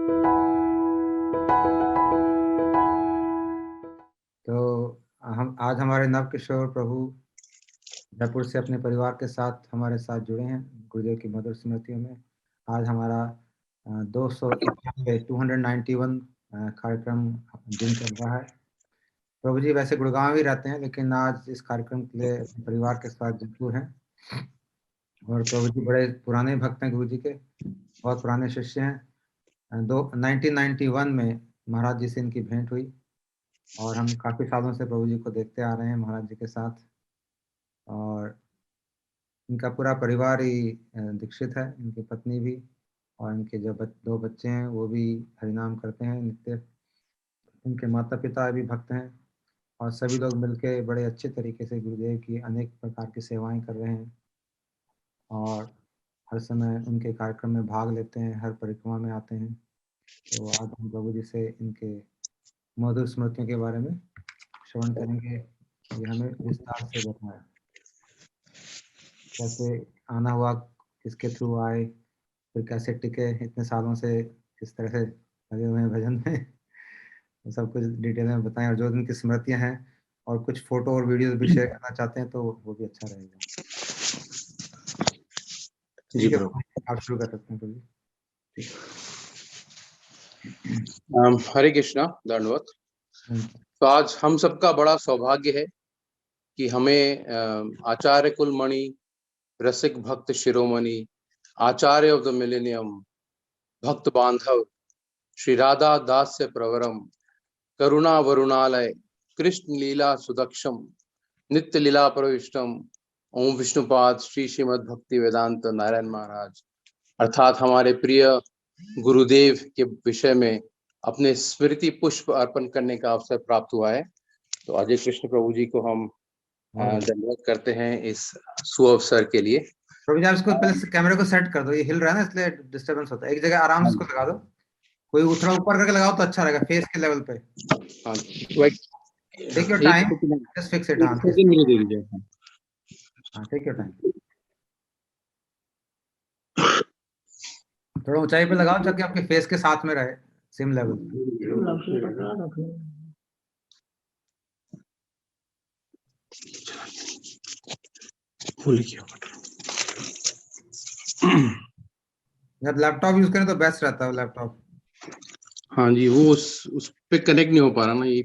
तो हम आज हमारे नव किशोर प्रभु जयपुर से अपने परिवार के साथ हमारे साथ जुड़े हैं गुरुदेव की मधुर स्मृतियों में। आज हमारा 291 कार्यक्रम दिन चल रहा है। प्रभु जी वैसे गुड़गांव ही रहते हैं, लेकिन आज इस कार्यक्रम के लिए परिवार के साथ जयपुर हैं। और प्रभु जी बड़े पुराने भक्त हैं, गुरु जी के बहुत पुराने शिष्य हैं। 1991 में महाराज जी से इनकी भेंट हुई और हम काफ़ी सालों से प्रभु जी को देखते आ रहे हैं महाराज जी के साथ। और इनका पूरा परिवार ही दीक्षित है, इनकी पत्नी भी, और इनके जो दो बच्चे हैं वो भी हरिनाम करते हैं नित्य। इनके माता पिता भी भक्त हैं और सभी लोग मिलके बड़े अच्छे तरीके से गुरुदेव की अनेक प्रकार की सेवाएं कर रहे हैं और हर समय उनके कार्यक्रम में भाग लेते हैं, हर परिक्रमा में आते हैं। तो आज हम प्रभु जी से इनके मधुर स्मृतियों के बारे में श्रवण करेंगे। ये हमें विस्तार से बताया कैसे आना हुआ, किसके थ्रू आए, फिर कैसे टिके इतने सालों से, किस तरह से लगे हुए हैं भजन में। सब कुछ डिटेल में बताएं और जो उनकी स्मृतियां हैं और कुछ फोटो और वीडियो भी शेयर करना चाहते हैं तो वो भी अच्छा रहेगा। जी ठीक है, प्रभु, आप शुरू कर सकते हैं प्रभु। ठीक हरे कृष्णा, दंडवत। तो आज हम सबका बड़ा सौभाग्य है कि हमें आचार्य कुलमणि, रसिक भक्त शिरोमणि, आचार्य ऑफ द मिलेनियम, भक्त बांधव, श्री राधा दास्य प्रवरम, करुणा वरुणालय, कृष्ण लीला सुदक्षम, नित्य लीला प्रविष्टम, ओम विष्णुपाद श्री श्रीमद भक्ति वेदांत नारायण महाराज अर्थात हमारे प्रिय गुरुदेव के विषय में अपने स्मृति पुष्प अर्पण करने का अवसर प्राप्त हुआ है। तो अजय कृष्ण प्रभु जी को हम धन्यवाद करते हैं इस सुअवसर के लिए। प्रभु जी, आप इसको पहले कैमरे को सेट कर दो, ये हिल रहा है ना इसलिए डिस्टरबेंस होता है। एक जगह आराम से इसको लगा दो, कोई थोड़ा ऊपर करके लगाओ तो अच्छा रहेगा, फेस के लेवल पे। हाँ, take your time, just fix it. हाँ, टेक योर टाइम। थोड़ा ऊंचाई पे लगाओ ताकि आपके फेस के साथ में रहे, सेम लेवल। जब लैपटॉप यूज करें तो बेस्ट रहता है लैपटॉप। हाँ जी, वो उस पे कनेक्ट नहीं हो पा रहा ना, ये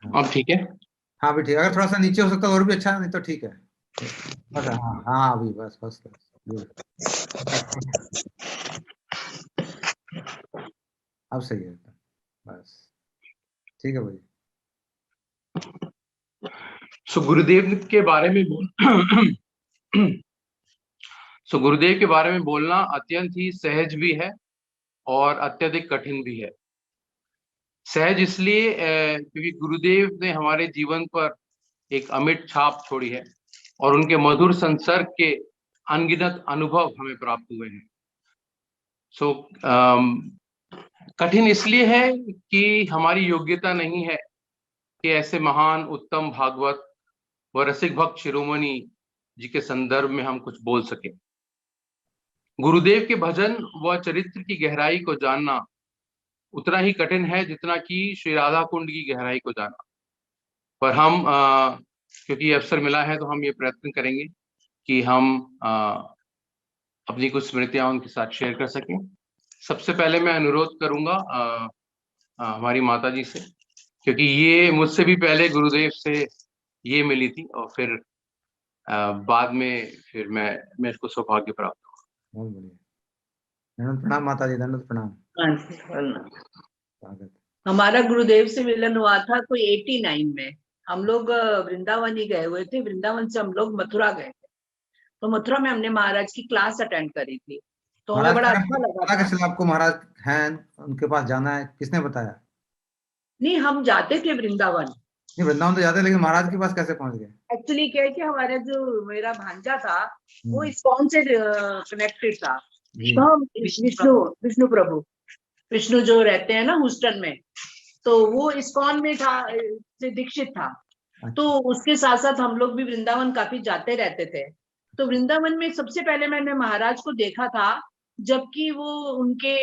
अब ठीक है। हाँ भी ठीक है, अगर थोड़ा सा नीचे हो सकता है और भी अच्छा, नहीं तो ठीक है। बस हाँ हाँ, अभी बस बस अब सही है, बस ठीक है भाई। गुरुदेव के बारे में गुरुदेव के बारे में बोलना अत्यंत ही सहज भी है और अत्यधिक कठिन भी है। सहज इसलिए क्योंकि गुरुदेव ने हमारे जीवन पर एक अमिट छाप छोड़ी है और उनके मधुर संसर्ग के अनगिनत अनुभव हमें प्राप्त हुए हैं। कठिन इसलिए है कि हमारी योग्यता नहीं है कि ऐसे महान उत्तम भागवत व रसिक भक्त शिरोमणि जी के संदर्भ में हम कुछ बोल सके। गुरुदेव के भजन व चरित्र की गहराई को जानना उतना ही कठिन है जितना कि श्री राधा कुंड की गहराई को जानना। पर हम क्योंकि अवसर मिला है तो हम ये प्रयत्न करेंगे कि हम अपनी कुछ स्मृतियां उनके साथ शेयर कर सकें। सबसे पहले मैं अनुरोध करूंगा हमारी माता जी से, क्योंकि ये मुझसे भी पहले गुरुदेव से ये मिली थी और फिर बाद में फिर मैं इसको सौभाग्य प्राप्त हुआ। बहुत बढ़िया। दंडवत प्रणाम माता जी, दंडवत प्रणाम। हमारा गुरुदेव से मिलन हुआ था कोई 89 में। हम लोग वृंदावन ही गए हुए थे, वृंदावन से हम लोग मथुरा गए थे। तो मथुरा में हमने महाराज की क्लास अटेंड करी थी, तो हमें बड़ा अच्छा लगा था। कैसे आपको महाराज हैं, उनके पास जाना है, किसने बताया? नहीं, हम जाते थे वृंदावन। नहीं, वृंदावन तो जाते, लेकिन महाराज के पास कैसे पहुंच गए? एक्चुअली क्या है कि हमारा जो मेरा भांजा था वो इस्कॉन से कनेक्टेड था। तो विष्णु प्रभु, विष्णु जो रहते हैं ना ह्यूस्टन में, तो वो इस्कॉन में था, से दीक्षित था। तो उसके साथ साथ हम लोग भी वृंदावन काफी जाते रहते थे। तो वृंदावन में सबसे पहले मैंने महाराज को देखा था जबकि वो उनके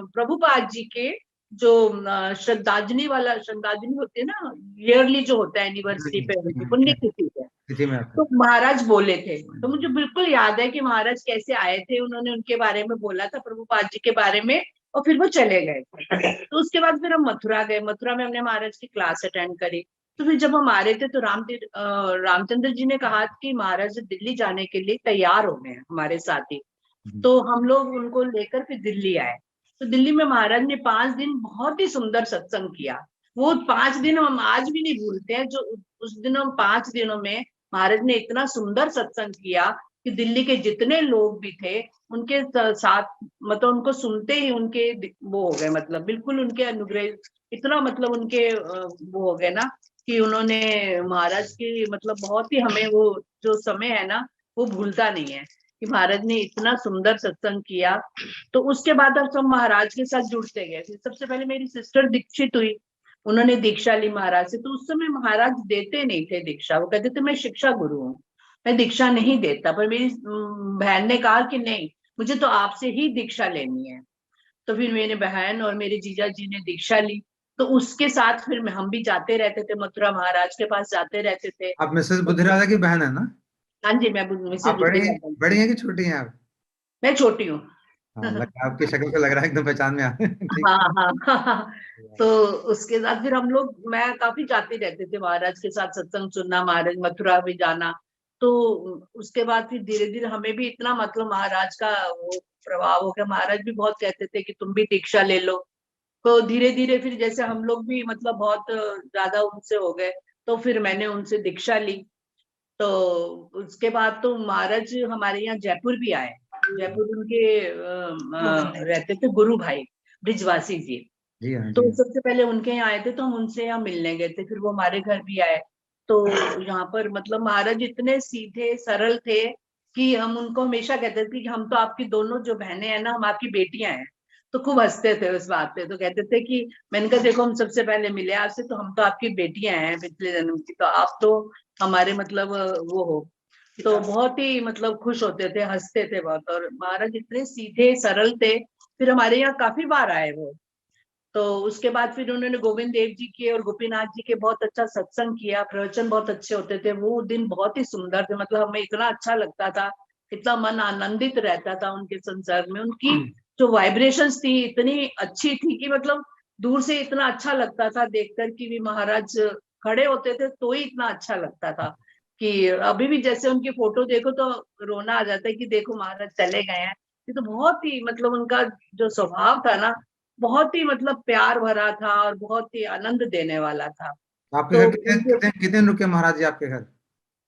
प्रभुपाद जी के जो श्रद्धांजलि होती है ना, ईयरली जो होता है एनिवर्सरी पे उनकी पुण्यतिथि पे, तिथि में आते तो महाराज बोले थे। तो मुझे बिल्कुल याद है कि महाराज कैसे आए थे, उन्होंने उनके बारे में बोला था, प्रभुपाद जी के बारे में, और फिर वो चले गए। तो उसके बाद फिर हम मथुरा गए। मथुरा में हमने महाराज की क्लास अटेंड करी। तो फिर जब हम आ रहे थे तो रामचंद्र जी ने कहा कि महाराज दिल्ली जाने के लिए तैयार हो गए हैं हमारे साथी। तो हम लोग उनको लेकर फिर दिल्ली आए। तो दिल्ली में महाराज ने 5 दिन बहुत ही सुंदर सत्संग किया। वो 5 दिन हम आज भी नहीं भूलते हैं। जो उस दिन हम 5 दिनों में महाराज ने इतना सुंदर सत्संग किया कि दिल्ली के जितने लोग भी थे उनके साथ, मतलब उनको सुनते ही उनके वो हो गए, मतलब बिल्कुल उनके अनुग्रह इतना, मतलब उनके वो हो गए ना कि उन्होंने महाराज की, मतलब बहुत ही हमें वो जो समय है ना वो भूलता नहीं है कि महाराज ने इतना सुंदर सत्संग किया। तो उसके बाद अब सब महाराज के साथ जुड़ते गए। फिर सबसे पहले मेरी सिस्टर दीक्षित हुई, उन्होंने दीक्षा ली महाराज से। तो उस समय महाराज देते नहीं थे दीक्षा, वो कहते थे मैं शिक्षा गुरु हूँ, मैं दीक्षा नहीं देता। पर मेरी बहन ने कहा कि नहीं, मुझे तो आपसे ही दीक्षा लेनी है। तो फिर मेरी बहन और मेरे जीजा जी ने दीक्षा ली। तो उसके साथ फिर हम भी जाते रहते थे, मथुरा महाराज के पास जाते रहते थे। आप मिसेस बुद्धिराजा की बहन है ना? हाँ जी, मैं मिसेस आप बड़ी बुद्धिराजा, हैं कि छोटी हैं आप? मैं छोटी हूँ। हाँ, आपकी शक्ल से लग रहा है एकदम पहचान में आ ठीक। हाँ हाँ हाँ। तो उसके साथ फिर हम लोग, मैं काफी जाती रहते थे महाराज के साथ सत्संग सुनना, महाराज मथुरा भी जाना। तो उसके बाद फिर धीरे धीरे हमें भी इतना, मतलब महाराज का वो प्रभाव हो गया। महाराज भी बहुत कहते थे कि तुम भी दीक्षा ले लो। तो धीरे धीरे फिर जैसे हम लोग भी मतलब बहुत ज्यादा उनसे हो गए, तो फिर मैंने उनसे दीक्षा ली। तो उसके बाद तो महाराज हमारे यहाँ जयपुर भी आए। जयपुर उनके रहते थे गुरु भाई ब्रिजवासी जी। जी हाँ, तो जी हाँ। सबसे पहले उनके यहाँ आए थे, तो हम उनसे यहाँ मिलने गए थे। फिर वो हमारे घर भी आए। तो यहाँ पर मतलब महाराज इतने सीधे सरल थे कि हम उनको हमेशा कहते थे कि हम तो आपकी दोनों जो बहनें हैं ना, हम आपकी बेटियां हैं। तो खूब हंसते थे उस बात पे। तो कहते थे कि मैंने कहा देखो, हम सबसे पहले मिले आपसे तो हम तो आपकी बेटियां हैं पिछले जन्म की, तो आप तो हमारे मतलब वो हो। तो बहुत ही मतलब खुश होते थे, हंसते थे बहुत। और महाराज इतने सीधे सरल थे। फिर हमारे यहाँ काफी बार आए वो। तो उसके बाद फिर उन्होंने गोविंद देव जी के और गोपीनाथ जी के बहुत अच्छा सत्संग किया। प्रवचन बहुत अच्छे होते थे। वो दिन बहुत ही सुंदर थे, मतलब हमें इतना अच्छा लगता था, इतना मन आनंदित रहता था उनके संसर्ग में। उनकी जो वाइब्रेशंस थी इतनी अच्छी थी कि मतलब दूर से इतना अच्छा लगता था देखकर कि भी महाराज खड़े होते थे तो ही इतना अच्छा लगता था कि अभी भी जैसे उनकी फोटो देखो तो रोना आ जाता है कि देखो महाराज चले गए हैं। ये तो बहुत ही मतलब उनका जो स्वभाव था ना, बहुत ही मतलब प्यार भरा था और बहुत ही आनंद देने वाला था। आपके तो घर कितने दिन रुके महाराज जी आपके घर?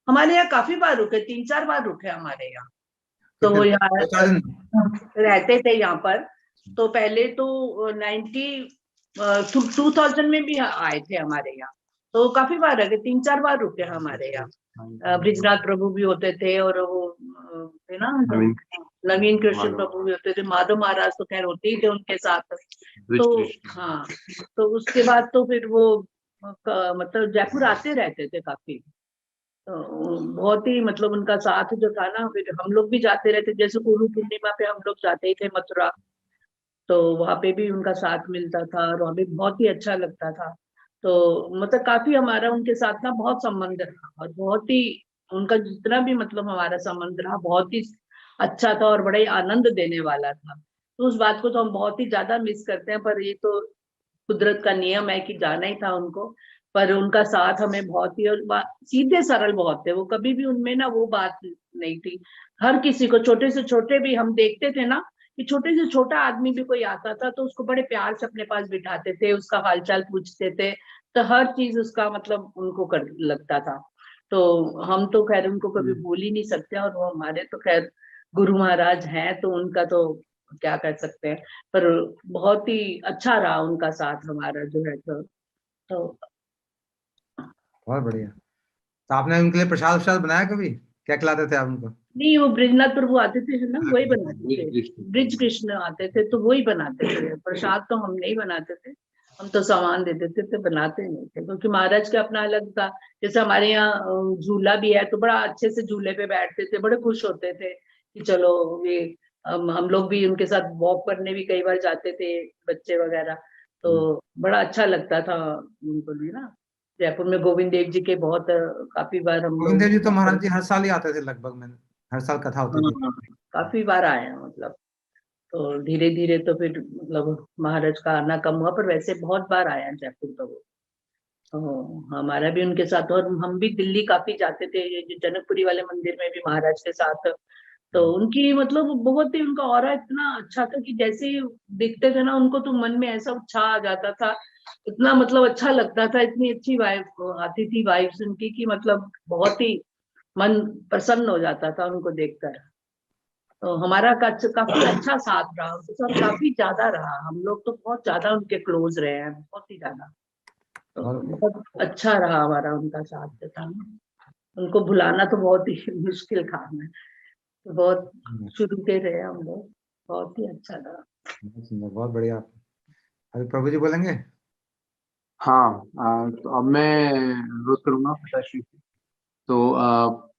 हमारे यहाँ काफी बार रुके, 3-4 बार रुके हमारे यहाँ। तो कितने वो दिन? यहाँ 2-4 दिन? रहते थे यहाँ पर। तो पहले तो 2000 में भी आए थे हमारे यहाँ। तो काफी बार रहे, 3-4 बार रुके हमारे यहाँ। ब्रिजनाथ प्रभु भी होते थे और वो थे ना नवीन कृष्ण प्रभु भी होते थे। माधव महाराज तो खैर होते ही थे उनके साथ। तो हाँ, तो उसके बाद तो फिर वो मतलब जयपुर आते रहते थे काफी। तो बहुत ही मतलब उनका साथ जो था ना, फिर हम लोग भी जाते रहते। जैसे गुरु पूर्णिमा पे हम लोग जाते ही थे मथुरा, तो वहां पे भी उनका साथ मिलता था और वहां भी बहुत ही अच्छा लगता था। तो मतलब काफी हमारा उनके साथ ना बहुत संबंध रहा, और बहुत ही उनका जितना भी मतलब हमारा संबंध रहा बहुत ही अच्छा था और बड़ा ही आनंद देने वाला था। तो उस बात को तो हम बहुत ही ज्यादा मिस करते हैं, पर ये तो कुदरत का नियम है कि जाना ही था उनको। पर उनका साथ हमें बहुत ही, और सीधे सरल बहुत थे वो, कभी भी उनमें ना वो बात नहीं थी। हर किसी को, छोटे से छोटे भी हम देखते थे ना कि छोटे से छोटा आदमी भी कोई आता था तो उसको बड़े प्यार से अपने पास बिठाते थे, उसका हालचाल पूछते थे। तो हर चीज उसका मतलब उनको कर लगता था। तो हम तो खैर उनको कभी भूल ही नहीं सकते। और वो हमारे तो खैर गुरु महाराज हैं, तो उनका तो क्या कर सकते हैं। पर बहुत ही अच्छा रहा उनका साथ हमारा जो है। तो बहुत बढ़िया। तो आपने उनके लिए प्रसाद वसाद बनाया कभी? क्या खिलाते थे आप उनको? नहीं, वो ब्रिजनाथ प्रभु आते थे ना, वही बनाते थे। ब्रिज कृष्ण आते थे तो वही बनाते थे। प्रसाद तो हम नहीं बनाते थे, हम तो सामान दे देते थे, बनाते नहीं थे, क्योंकि महाराज का अपना अलग था। जैसे हमारे यहाँ झूला भी है, तो बड़ा अच्छे से झूले पे बैठते थे, बड़े खुश होते थे कि चलो ये हम लोग भी उनके साथ वॉक करने भी कई बार जाते थे, बच्चे वगैरह। तो बड़ा अच्छा लगता था उनको भी ना। जयपुर में गोविंद देव जी के बहुत काफी बार हम गोविंद देव जी तो लोग, महाराज जी हर साल ही आते थे लगभग, में हर साल कथा होती थी। हाँ, काफी बार आए हैं मतलब। तो धीरे धीरे तो फिर मतलब महाराज का आना कम हुआ, पर वैसे बहुत बार आया जयपुर तो वो। तो हमारा भी उनके साथ, और हम भी दिल्ली काफी जाते थे, ये जो जनकपुरी वाले मंदिर में भी महाराज के साथ। तो उनकी मतलब बहुत ही, उनका ऑरा इतना अच्छा था कि जैसे ही दिखते थे ना उनको, तो मन में ऐसा उत्साह आ जाता था, इतना मतलब अच्छा लगता था, इतनी अच्छी वाइब आती थी, वाइब्स उनकी की मतलब बहुत ही मन प्रसन्न हो जाता था उनको देखकर। तो हमारा काफी अच्छा साथ रहा उनके साथ, काफी ज्यादा रहा, हम लोग तो बहुत ज्यादा उनके क्लोज रहे हैं, बहुत ही ज्यादा। तो और बहुत अच्छा रहा हमारा उनका साथ जो था ना। उनको भुलाना तो बहुत ही मुश्किल काम है। तो बहुत शुरू के रहे हम लोग, बहुत ही अच्छा रहा। बहुत सुंदर, बहुत बढ़िया। अभी प्रभु जी बोलेंगे। हाँ, तो अब मैं अनुरोध करूंगा पिताश्री से। तो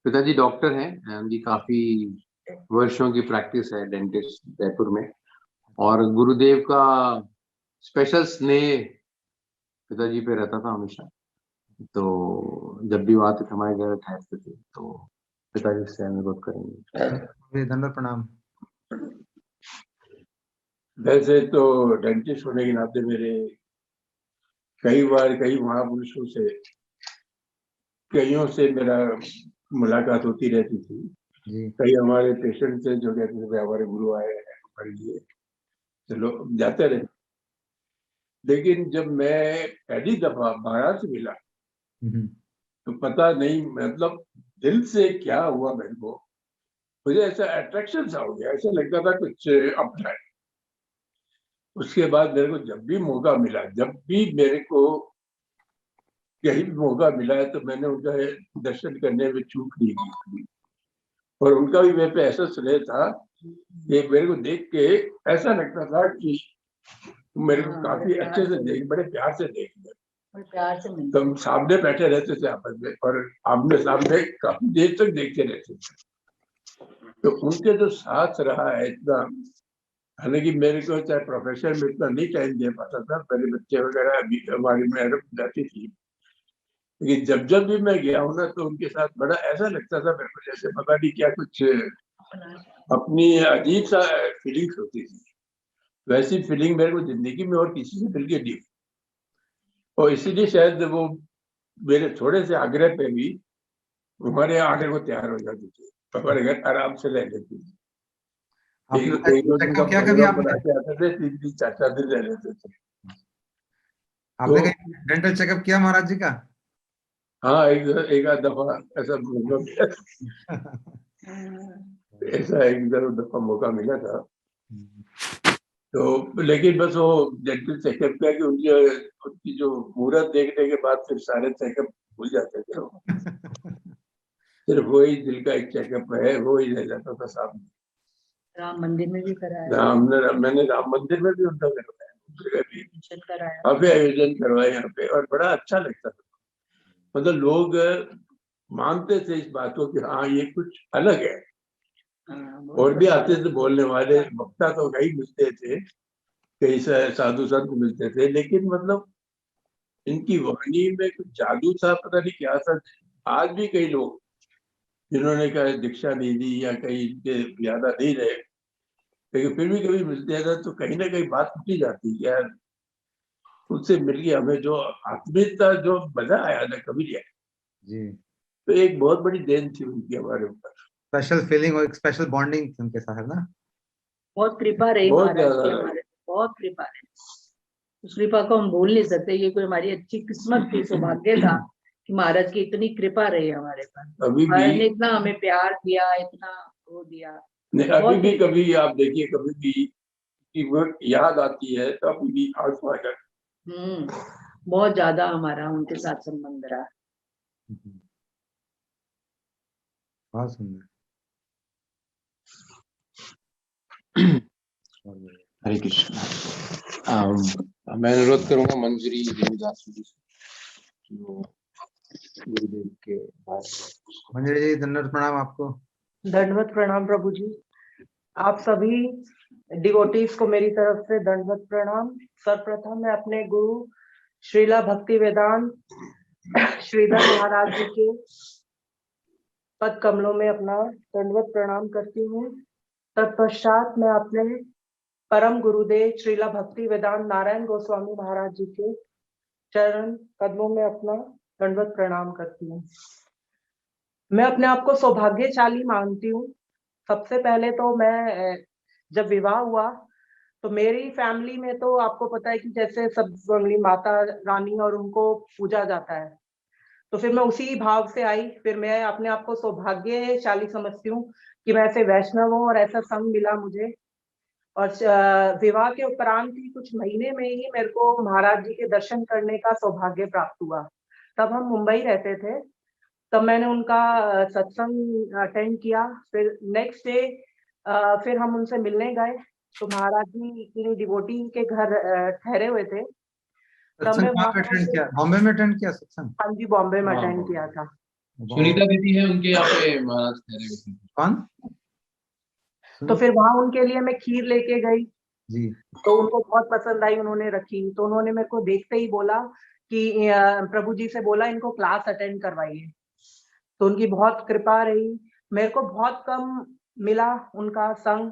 पिताजी डॉक्टर हैं, उनकी काफी वर्षों की प्रैक्टिस है डेंटिस्ट जयपुर में, और गुरुदेव का स्पेशल स्नेह पिताजी पे रहता था हमेशा। तो जब भी वो आते थे हमारे घर ठहरते थे, तो पिताजी से अनुरोध करेंगे। दंडवत प्रणाम। वैसे तो डेंटिस्ट होने के नाते मेरे कई बार कई महापुरुषों से, कईयों से मेरा मुलाकात होती रहती थी। जी कई हमारे पेशेंट थे जो कहते थे हमारे गुरु आए हैं हमारे लिए, चलो जाते रहे। लेकिन जब मैं पहली दफा महाराज से मिला, तो पता नहीं मतलब दिल से क्या हुआ मेरे को, मुझे ऐसा अट्रैक्शन सा हो गया, ऐसा लगता था कुछ अपना है। उसके बाद मेरे को जब भी मौका मिला, जब भी मेरे को कहीं भी मौका मिला है, तो मैंने उनका दर्शन करने में चूक नहीं की। और उनका भी मेरे पे ऐसा स्नेह था कि मेरे को देख के ऐसा लगता था कि मेरे को काफी अच्छे से देख, बड़े प्यार से देख रहे। प्यार से तो हम सामने बैठे रहते थे आपस में, और आमने सामने काफी देर तक देखते रहते थे। तो उनके जो साथ रहा है इतना, हालांकि मेरे को चाहे प्रोफेशन में इतना नहीं टाइम दे पाता था, पहले बच्चे वगैरह अभी हमारी मैडम जाती थी, लेकिन जब जब भी मैं गया हूँ ना, तो उनके साथ बड़ा ऐसा लगता था मेरे को जैसे पता नहीं क्या कुछ अपनी अजीब सा फीलिंग्स होती थी। वैसी फीलिंग मेरे को जिंदगी में और किसी से मिल के नहीं। और इसीलिए शायद वो मेरे थोड़े से आग्रह पे भी हमारे यहाँ आने को तैयार हो जाती थी, हमारे घर आराम से रह लेती थी। एक दो दिन का क्या कभी प्रोग्राम आपने बना के आते थे, 3 दिन 4 दिन रह लेते थे। आपने तो कहीं डेंटल चेकअप किया महाराज जी का? हाँ, एक आध दफा ऐसा मौका ऐसा एक दफा मौका मिला था। तो लेकिन बस वो डेंटल चेकअप किया कि उनकी जो मुहूर्त देखने के बाद फिर सारे चेकअप भूल जाते थे। सिर्फ वही दिल का एक चेकअप है, वो ही रह जाता था सामने। राम मंदिर में भी कराया, मैंने राम मंदिर में भी उनका करवाया, कराया। यहाँ पे आयोजन करवाए यहाँ पे, और बड़ा अच्छा लगता था। मतलब लोग मानते थे इस बात को कि हाँ ये कुछ अलग है। और भी आते थे बोलने वाले, वक्ता तो कई मिलते थे, कई साधु संत मिलते थे, लेकिन मतलब इनकी वाणी में कुछ जादू था, पता नहीं क्या था। आज भी कई लोग जिन्होंने कहा दीक्षा नहीं दी या कहीं इनके ज्यादा नहीं रहे, लेकिन फिर भी कभी मिलते हैं तो कहीं ना कहीं बात उठी जाती है यार, उनसे मिल के हमें जो आत्मीयता, जो मजा आया ना, कभी नहीं आया। जी तो एक बहुत बड़ी देन थी उनकी हमारे ऊपर, स्पेशल फीलिंग और एक स्पेशल बॉन्डिंग उनके साथ है ना। बहुत कृपा रही बहुत महाराज की ज्यादा। हमारे, बहुत कृपा रही। उस कृपा को हम भूल नहीं सकते, ये कोई हमारी अच्छी किस्मत थी, सौभाग्य था कि महाराज की इतनी कृपा रही हमारे पर। अभी महाराज ने भी इतना हमें प्यार दिया, इतना वो दिया। नहीं, अभी बहुत भी ही कभी आप देखिए, कभी भी कि वो याद आती है तो अभी भी आंसू आ जाते। बहुत ज्यादा हमारा उनके साथ संबंध रहा। बहुत सुंदर। हरे कृष्ण। मैं अनुरोध करूंगा मंजरी देवदास जी से, जो गुरुदेव के बारे में। मंजरी जी, दंडवत प्रणाम आपको। दंडवत प्रणाम प्रभु जी। आप सभी डिवोटीज को मेरी तरफ से दंडवत प्रणाम। सर्वप्रथम मैं अपने गुरु श्रीला भक्ति वेदांत श्रीधर महाराज जी के पद कमलों में अपना दंडवत प्रणाम करती हूँ। तत्पश्चात मैं अपने परम गुरुदेव श्रीला भक्ति वेदांत नारायण गोस्वामी महाराज जी के चरण कदमों में अपना दंडवत प्रणाम करती हूँ। मैं अपने आप को सौभाग्यशाली मानती हूँ। सबसे पहले तो मैं जब विवाह हुआ तो मेरी फैमिली में तो आपको पता है कि जैसे सब फैमिली माता रानी और उनको पूजा जाता है, तो फिर मैं उसी भाव से आई। फिर मैं अपने आप को सौभाग्यशाली समझती हूँ कि मैं ऐसे वैष्णव हूँ और ऐसा संग मिला मुझे। और विवाह के उपरांत ही कुछ महीने में ही मेरे को महाराज जी के दर्शन करने का सौभाग्य प्राप्त हुआ। तब हम मुंबई रहते थे, तब मैंने उनका सत्संग अटेंड किया। फिर नेक्स्ट डे फिर हम उनसे मिलने गए, तो महाराज जी की डिवोटी के घर ठहरे हुए थे। तब मैं सत्संग कहाँ पे अटेंड किया? बॉम्बे में अटेंड किया सत्संग? हाँ जी, बॉम्बे में अटेंड किया था। सुनीता दीदी है उनके यहाँ पे महाराज ठहरे हुए थे। कौन? तो फिर वहां उनके लिए मैं खीर लेके गई जी। तो उनको बहुत पसंद आई, उन्होंने रखी। तो उन्होंने मेरे को देखते ही बोला कि प्रभु जी से बोला इनको क्लास अटेंड करवाइए। तो उनकी बहुत कृपा रही। मेरे को बहुत कम मिला उनका संग।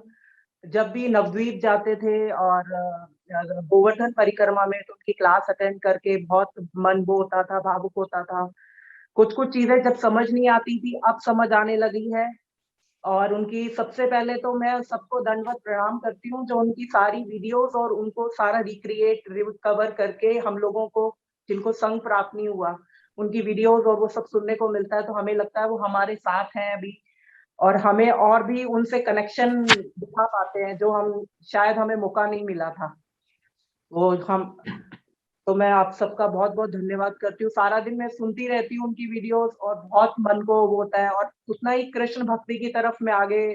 जब भी नवद्वीप जाते थे और गोवर्धन परिक्रमा में, तो उनकी क्लास अटेंड करके बहुत मन वो होता था, भावुक होता था। कुछ कुछ चीजें जब समझ नहीं आती थी, अब समझ आने लगी है। और उनकी सबसे पहले तो मैं सबको दंडवत प्रणाम करती हूँ, जो उनकी सारी वीडियोस और उनको सारा रिक्रिएट रिकवर करके हम लोगों को जिनको संग प्राप्त नहीं हुआ, उनकी वीडियोस और वो सब सुनने को मिलता है, तो हमें लगता है वो हमारे साथ हैं अभी, और हमें और भी उनसे कनेक्शन दिखा पाते हैं जो हम शायद हमें मौका नहीं मिला था वो हम। तो मैं आप सबका बहुत बहुत धन्यवाद करती हूँ। सारा दिन मैं सुनती रहती हूँ उनकी वीडियोस और बहुत मन को वो होता है, और उतना ही कृष्ण भक्ति की तरफ मैं आगे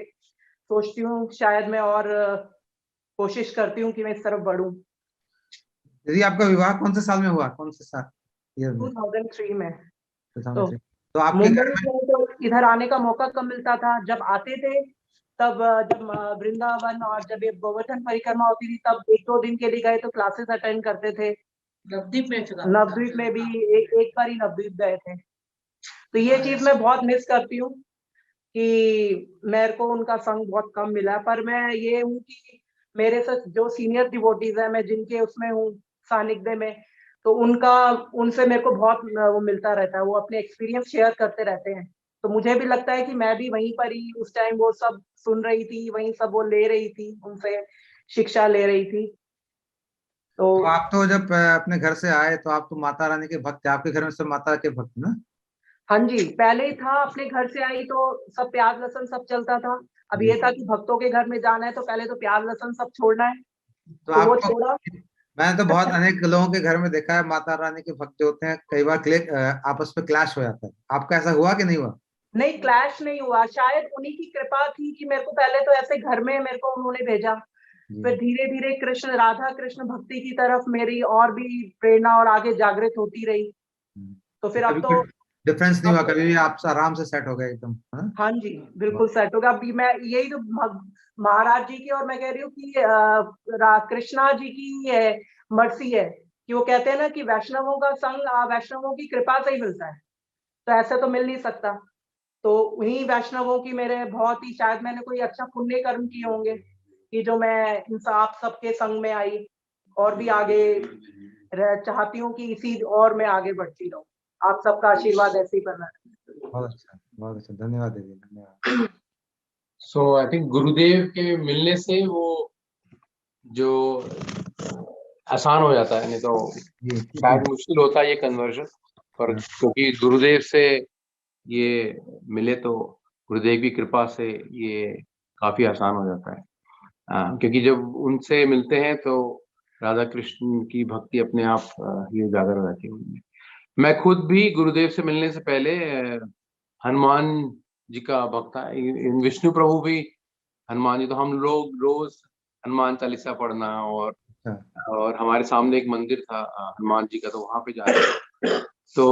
सोचती हूँ। शायद मैं और कोशिश करती हूँ कि मैं इस तरफ बढ़ूं। दीदी, आपका विवाह कौन से साल में हुआ? कौन से साल? ईयर में? 2003 में। 2003। तो आपके मुंबई घर में में तो इधर आने का मौका कम मिलता था। जब आते थे तब जब वृंदावन और जब ये गोवर्धन परिक्रमा होती थी, तब 1-2 दिन के लिए गए तो क्लासेस अटेंड करते थे। नवद्वीप में भी एक बार ही नवद्वीप गए थे। तो ये चीज मैं बहुत मिस करती हूँ कि मेरे को उनका संग बहुत कम मिला। पर मैं ये हूँ कि मेरे साथ जो सीनियर डिवोटीज है, मैं जिनके उसमें हूँ सानिध्य में, तो उनसे मेरे को बहुत वो मिलता रहता है। वो अपने एक्सपीरियंस शेयर करते रहते हैं। तो मुझे भी लगता है कि मैं भी वहीं पर ही उस टाइम वो सब सुन रही थी, वहीं सब वो ले रही थी, उनसे शिक्षा ले रही थी। तो आप तो जब अपने घर से आए तो आप तो माता रानी के भक्त थे। आपके घर में सब माता के भक्त ना? हाँ जी, पहले ही था। अपने घर से आई तो सब प्याज लहसुन सब चलता था। अब ये था कि भक्तों के घर में जाना है तो पहले तो प्याज लहसुन सब छोड़ना है, तो वो आपको, छोड़ा। मैंने तो बहुत अनेक लोगों के घर में देखा है, माता रानी के भक्त जो होते हैं कई बार आपस में क्लैश हो जाता है। आपका ऐसा हुआ कि नहीं हुआ? नहीं, क्लैश नहीं हुआ। शायद उन्हीं की कृपा थी कि मेरे को पहले तो ऐसे घर में मेरे को उन्होंने भेजा। फिर धीरे धीरे कृष्ण राधा कृष्ण भक्ति की तरफ मेरी और भी प्रेरणा और आगे जागृत होती रही। तो फिर अब तो डिफरेंस नहीं हुआ कभी भी? आप आराम से सेट हो गए एकदम? हाँ जी, बिल्कुल सेट होगा। अभी मैं यही तो महाराज जी की, और मैं कह रही हूँ कि कृष्णा जी की मर्सी है कि वो कहते हैं ना कि वैष्णवों का संग वैष्णवों की कृपा से ही मिलता है, तो ऐसे तो मिल नहीं सकता। तो उन्हीं वैष्णवों की मेरे बहुत ही, शायद मैंने कोई अच्छा पुण्य कर्म किए होंगे कि जो मैं आप सबके संग में आई, और भी आगे चाहती हूँ कि इसी और मैं आगे बढ़ती रहूं। आप सबका आशीर्वाद ऐसे ही बना रहे। बहुत अच्छा, धन्यवाद दीदी, धन्यवाद। सो आई थिंक गुरुदेव के मिलने से वो जो आसान हो जाता है, नहीं तो शायद मुश्किल होता है ये कन्वर्जन। पर क्योंकि गुरुदेव से ये मिले तो गुरुदेव की कृपा से ये काफी आसान हो जाता है। क्योंकि जब उनसे मिलते हैं तो राधा कृष्ण की भक्ति अपने आप ही उजागर हो जाती है उनमें। मैं खुद भी गुरुदेव से मिलने से पहले हनुमान जी का भक्त था। विष्णु प्रभु भी हनुमान जी, तो हम लोग रोज हनुमान चालीसा पढ़ना, अच्छा, और हमारे सामने एक मंदिर था हनुमान जी का, तो वहां पे जाना। तो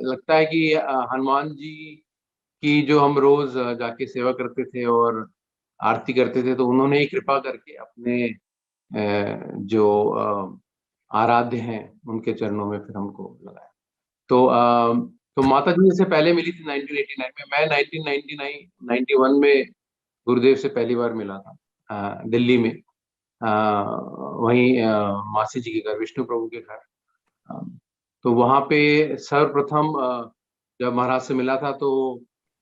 लगता है कि हनुमान जी की जो हम रोज जाके सेवा करते थे और आरती करते थे, तो उन्होंने ही कृपा करके अपने जो आराध्य हैं उनके चरणों में फिर हमको लगाया। तो माता जी से पहले मिली थी 1989 में, मैं 1999 91 में गुरुदेव से पहली बार मिला था दिल्ली में, वहीं मासी जी के घर, विष्णु प्रभु के घर। अ, तो वहां पे सर्वप्रथम जब महाराज से मिला था तो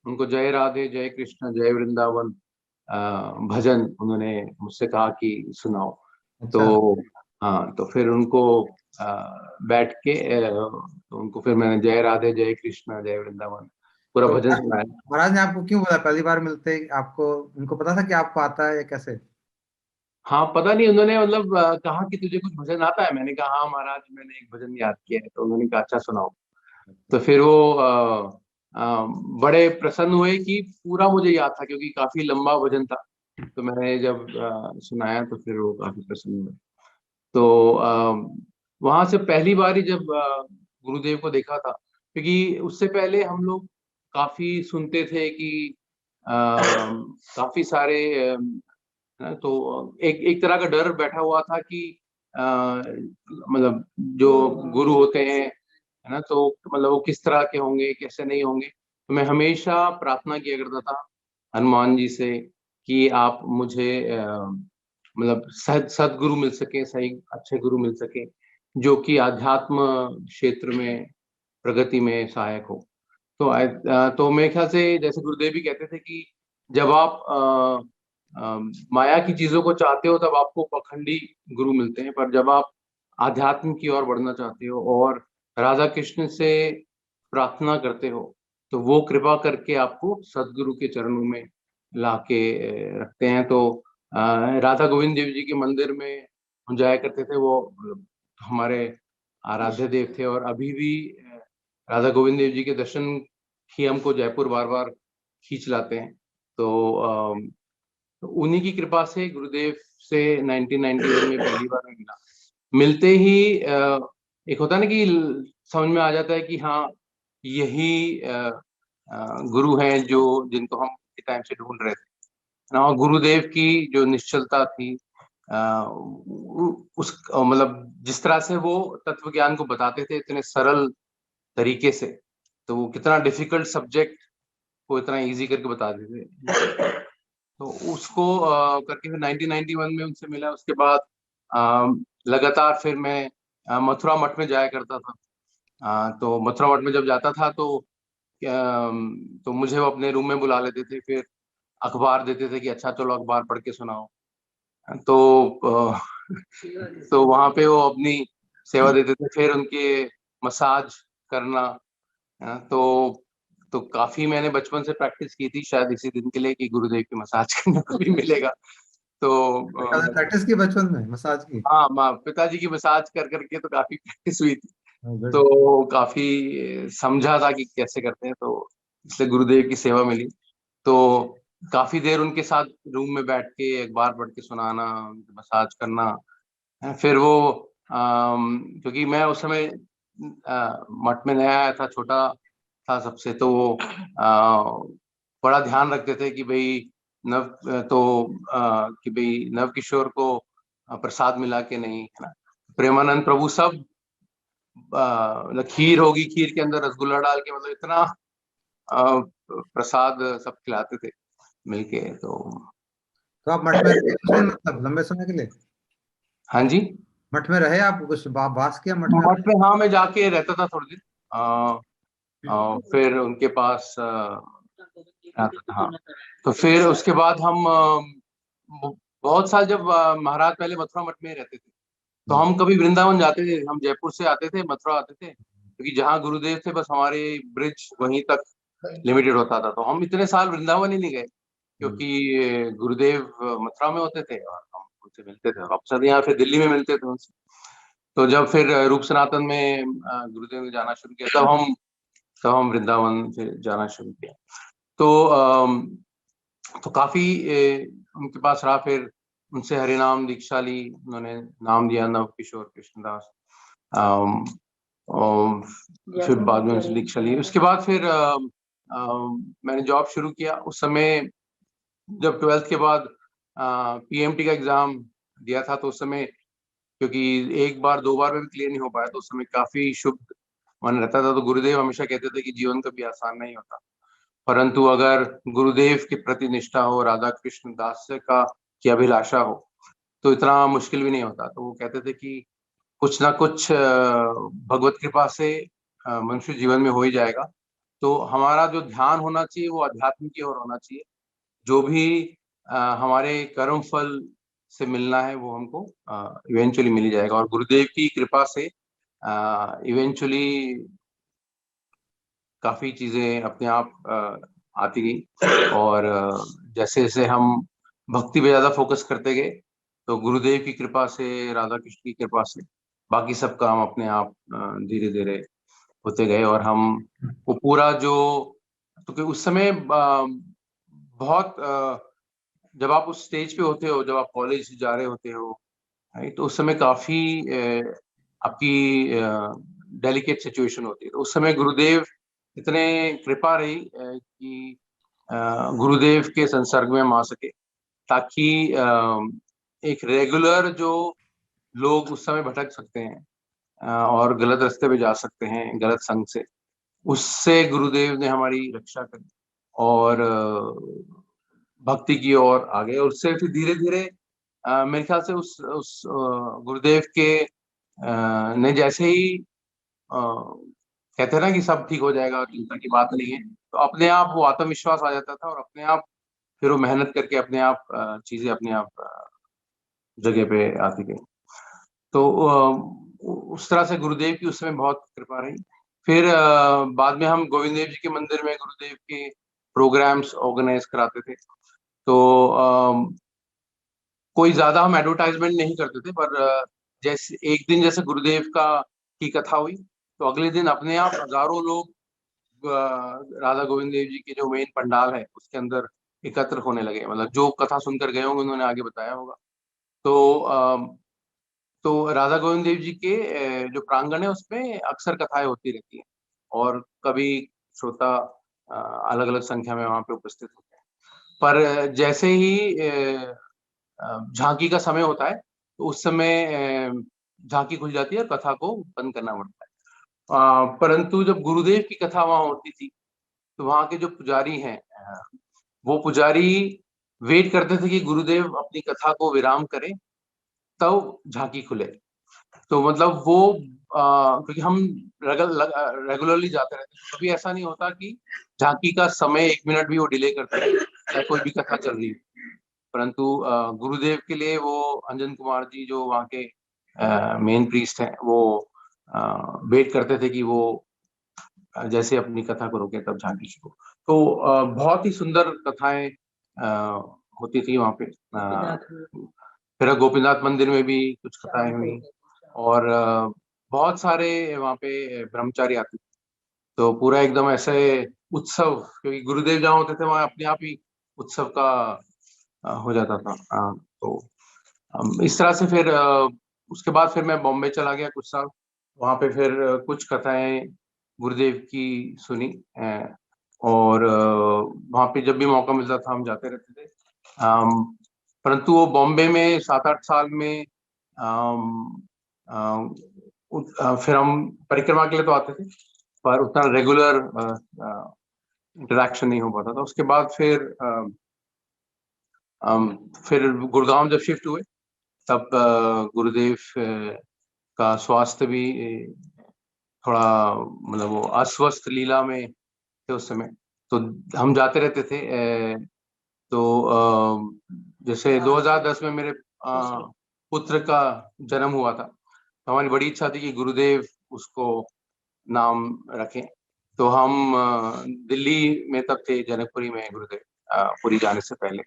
उनको जय राधे जय कृष्ण जय वृंदावन भजन उन्होंने मुझसे कहा कि सुनाओ। अच्छा। तो हाँ, तो फिर उनको बैठ के तो उनको फिर मैंने जय राधे जय कृष्ण जय वृंदावन पूरा तो भजन सुनाया। महाराज ने आपको क्यों बोला पहली बार मिलते ही? आपको उनको पता था कि आपको आता है या कैसे? हाँ, पता नहीं, उन्होंने मतलब कहा कि तुझे कुछ भजन आता है? मैंने कहा हाँ महाराज, मैंने एक भजन याद किया है। तो उन्होंने कहा अच्छा सुनाओ। तो फिर वो बड़े प्रसन्न हुए कि पूरा मुझे याद था, क्योंकि काफी लंबा भजन था। तो मैंने जब सुनाया तो फिर वो काफी प्रसन्न हुए। तो वहां से पहली बार ही जब गुरुदेव को देखा था, क्योंकि उससे पहले हम लोग काफी सुनते थे कि काफी सारे तो एक एक तरह का डर बैठा हुआ था कि मतलब जो गुरु होते हैं, है ना, तो मतलब वो किस तरह के होंगे, कैसे नहीं होंगे। तो मैं हमेशा प्रार्थना किया करता था हनुमान जी से कि आप मुझे मतलब सदगुरु मिल सके, सही अच्छे गुरु मिल सके, जो कि आध्यात्म क्षेत्र में प्रगति में सहायक हो। तो मेरे ख्याल से जैसे गुरुदेव भी कहते थे कि जब आप माया की चीजों को चाहते हो तब आपको पाखंडी गुरु मिलते हैं, पर जब आप आध्यात्म की ओर बढ़ना चाहते हो और राधा कृष्ण से प्रार्थना करते हो, तो वो कृपा करके आपको सदगुरु के चरणों में लाके रखते हैं। तो राधा गोविंद देव जी के मंदिर में हम जाया करते थे, वो हमारे आराध्य देव थे, और अभी भी राधा गोविंद देव जी के दर्शन ही हमको जयपुर बार बार खींच लाते हैं। तो उन्हीं की कृपा से गुरुदेव से 1991 में पहली बार मैं मिला। मिलते ही एक होता है ना कि समझ में आ जाता है कि हाँ, यही गुरु हैं जो जिनको हम इतने टाइम से ढूंढ रहे थे ना। और गुरुदेव की जो निश्चलता थी, उस मतलब जिस तरह से वो तत्व ज्ञान को बताते थे इतने सरल तरीके से, तो वो कितना डिफिकल्ट सब्जेक्ट को इतना इजी करके बताते थे। तो उसको करके फिर 1991 में उनसे मिला। उसके बाद लगातार फिर मैं मथुरा मठ में जाया करता था। तो मथुरा मठ में जब जाता था तो मुझे वो अपने रूम में बुला लेते थे, फिर अखबार देते थे कि अच्छा चलो अखबार पढ़ के सुनाओ। तो तो वहां पे वो अपनी सेवा देते थे, फिर उनके मसाज करना। तो काफी मैंने बचपन से प्रैक्टिस की थी, शायद इसी दिन के लिए कि गुरुदेव की मसाज करने को भी मिलेगा। तो प्रैक्टिस की बचपन में मसाज की? हाँ, माँ पिताजी की मसाज कर करके तो काफी प्रैक्टिस हुई थी। गुड। तो काफी समझा था कि कैसे करते हैं, तो इसलिए गुरुदेव की सेवा मिली। तो काफी देर उनके साथ रूम में बैठ के अखबार पढ़ के सुनाना, उनकी मसाज करना। फिर वो क्योंकि मैं उस समय मठ में नया आया था, छोटा था सबसे, तो वो बड़ा ध्यान रखते थे कि भाई नव तो कि भाई नव किशोर को प्रसाद मिला के नहीं, है ना। प्रेमानंद प्रभु सब मतलब खीर होगी, खीर के अंदर रसगुल्ला डाल के, मतलब इतना प्रसाद सब खिलाते थे मिलके। तो आप मठ में रहे कुछ दिन, मतलब लंबे समय के लिए? हाँ जी, मठ में रहे आप? कुछ वास किया मठ में? मठ में हाँ मैं जाके रहता था थोड़ी दिन। फिर उनके पास आता था। हाँ, तो फिर उसके बाद हम बहुत साल जब महाराज पहले मथुरा मठ में ही रहते थे, तो हम कभी वृंदावन जाते थे। हम जयपुर से आते थे, मथुरा आते थे, क्योंकि जहाँ गुरुदेव थे बस हमारे ब्रिज वहीं तक लिमिटेड होता था। तो हम इतने साल वृंदावन ही नहीं गए, क्योंकि गुरुदेव मथुरा में होते थे और हम उनसे मिलते थे, और अक्सर यहाँ फिर दिल्ली में मिलते थे उनसे। तो जब फिर रूप सनातन में गुरुदेव ने जाना शुरू किया, तब हम वृंदावन फिर जाना शुरू किया। तो काफी उनके पास रहा। फिर उनसे हरिनाम दीक्षा ली, उन्होंने नाम दिया नव किशोर कृष्णदास। और फिर बाद में उनसे दीक्षा ली। उसके बाद फिर मैंने जॉब शुरू किया। उस समय जब 12th के बाद PMT का एग्जाम दिया था, तो उस समय क्योंकि एक बार 2 बार में भी क्लियर नहीं हो पाया, तो उस समय काफी शुभ मन रहता था। तो गुरुदेव हमेशा कहते थे कि जीवन कभी आसान नहीं होता, परंतु अगर गुरुदेव के प्रति निष्ठा हो, राधा कृष्ण दास का की अभिलाषा हो, तो इतना मुश्किल भी नहीं होता। तो वो कहते थे कि कुछ ना कुछ भगवत कृपा से मनुष्य जीवन में हो ही जाएगा। तो हमारा जो ध्यान होना चाहिए वो अध्यात्म की ओर होना चाहिए। जो भी हमारे कर्म फल से मिलना है वो हमको इवेंचुअली मिल ही जाएगा। और गुरुदेव की कृपा से इवेंचुअली काफी चीजें अपने आप आती गई। और जैसे जैसे हम भक्ति पे ज्यादा फोकस करते गए, तो गुरुदेव की कृपा से, राधा कृष्ण की कृपा से बाकी सब काम अपने आप धीरे धीरे होते गए। और हम वो पूरा जो, क्योंकि उस समय बहुत जब आप उस स्टेज पे होते हो, जब आप कॉलेज जा रहे होते हो, राइट, तो उस समय काफी आपकी डेलिकेट सिचुएशन होती है। तो उस समय गुरुदेव इतने कृपा रही कि गुरुदेव के संसर्ग में हम आ सके, ताकि एक रेगुलर जो लोग उस समय भटक सकते हैं और गलत रास्ते पे जा सकते हैं गलत संग से, उससे गुरुदेव ने हमारी रक्षा करी और भक्ति की ओर आ गए। और उससे फिर धीरे धीरे मेरे ख्याल से उस गुरुदेव के ने जैसे ही कहते हैं ना कि सब ठीक हो जाएगा, चिंता की बात नहीं है, तो अपने आप वो आत्मविश्वास आ जाता था और अपने आप फिर वो मेहनत करके अपने आप चीजें अपने आप जगह पे आती गई। तो उस तरह से गुरुदेव की उस समय बहुत कृपा रही। फिर बाद में हम गोविंद देव जी के मंदिर में गुरुदेव के प्रोग्राम्स ऑर्गेनाइज कराते थे। तो कोई ज्यादा हम एडवर्टाइजमेंट नहीं करते थे, पर जैसे एक दिन जैसे गुरुदेव की कथा हुई, तो अगले दिन अपने आप हजारों लोग राधा गोविंद देव जी के जो मेन पंडाल है उसके अंदर एकत्र होने लगे। मतलब जो कथा सुनकर गए होंगे उन्होंने आगे बताया होगा। तो राधा गोविंद देव जी के जो प्रांगण है उसमें अक्सर कथाएं होती रहती हैं, और कभी श्रोता अलग अलग संख्या में वहां पे उपस्थित होते हैं। पर जैसे ही झांकी का समय होता है, तो उस समय झांकी खुल जाती है और कथा को बंद करना पड़ता है। परंतु जब गुरुदेव की कथा वहां होती थी, तो वहां के जो पुजारी हैं, वो पुजारी वेट करते थे कि गुरुदेव अपनी कथा को विराम करें, तब झांकी खुले। तो मतलब वो क्योंकि हम रेगुलरली जाते रहते हैं, कभी ऐसा नहीं होता कि झांकी का समय 1 मिनट भी वो डिले करते हैं, चाहे कोई भी कथा चल रही है। परंतु गुरुदेव के लिए वो अंजन कुमार जी जो वहाँ के मेन प्रीस्ट हैं, वो वेट करते थे कि वो जैसे अपनी कथा को रोके तब झांकी शुरू। तो बहुत ही सुंदर कथाएं होती थी वहाँ पे। फिर गोपीनाथ मंदिर में भी कुछ कथाएं हुई, और बहुत सारे वहाँ पे ब्रह्मचारी आते थे। तो पूरा एकदम ऐसे उत्सव, क्योंकि गुरुदेव जहाँ होते थे वहाँ अपने आप ही उत्सव का हो जाता था। तो इस तरह से फिर उसके बाद फिर मैं बॉम्बे चला गया कुछ साल। वहाँ पे फिर कुछ कथाएं गुरुदेव की सुनी, और वहाँ पे जब भी मौका मिलता था हम जाते रहते थे। परंतु वो बॉम्बे में 7-8 साल में फिर हम परिक्रमा के लिए तो आते थे, पर उतना रेगुलर इंटरेक्शन नहीं हो पाता था। उसके बाद फिर गुड़गांव जब शिफ्ट हुए, तब गुरुदेव का स्वास्थ्य भी थोड़ा, मतलब वो अस्वस्थ लीला में थे उस समय, तो हम जाते रहते थे। तो जैसे 2010 में मेरे पुत्र का जन्म हुआ था, तो हमारी बड़ी इच्छा थी कि गुरुदेव उसको नाम रखें। तो हम दिल्ली में तब थे, जनकपुरी में गुरुदेव पुरी जाने से पहले।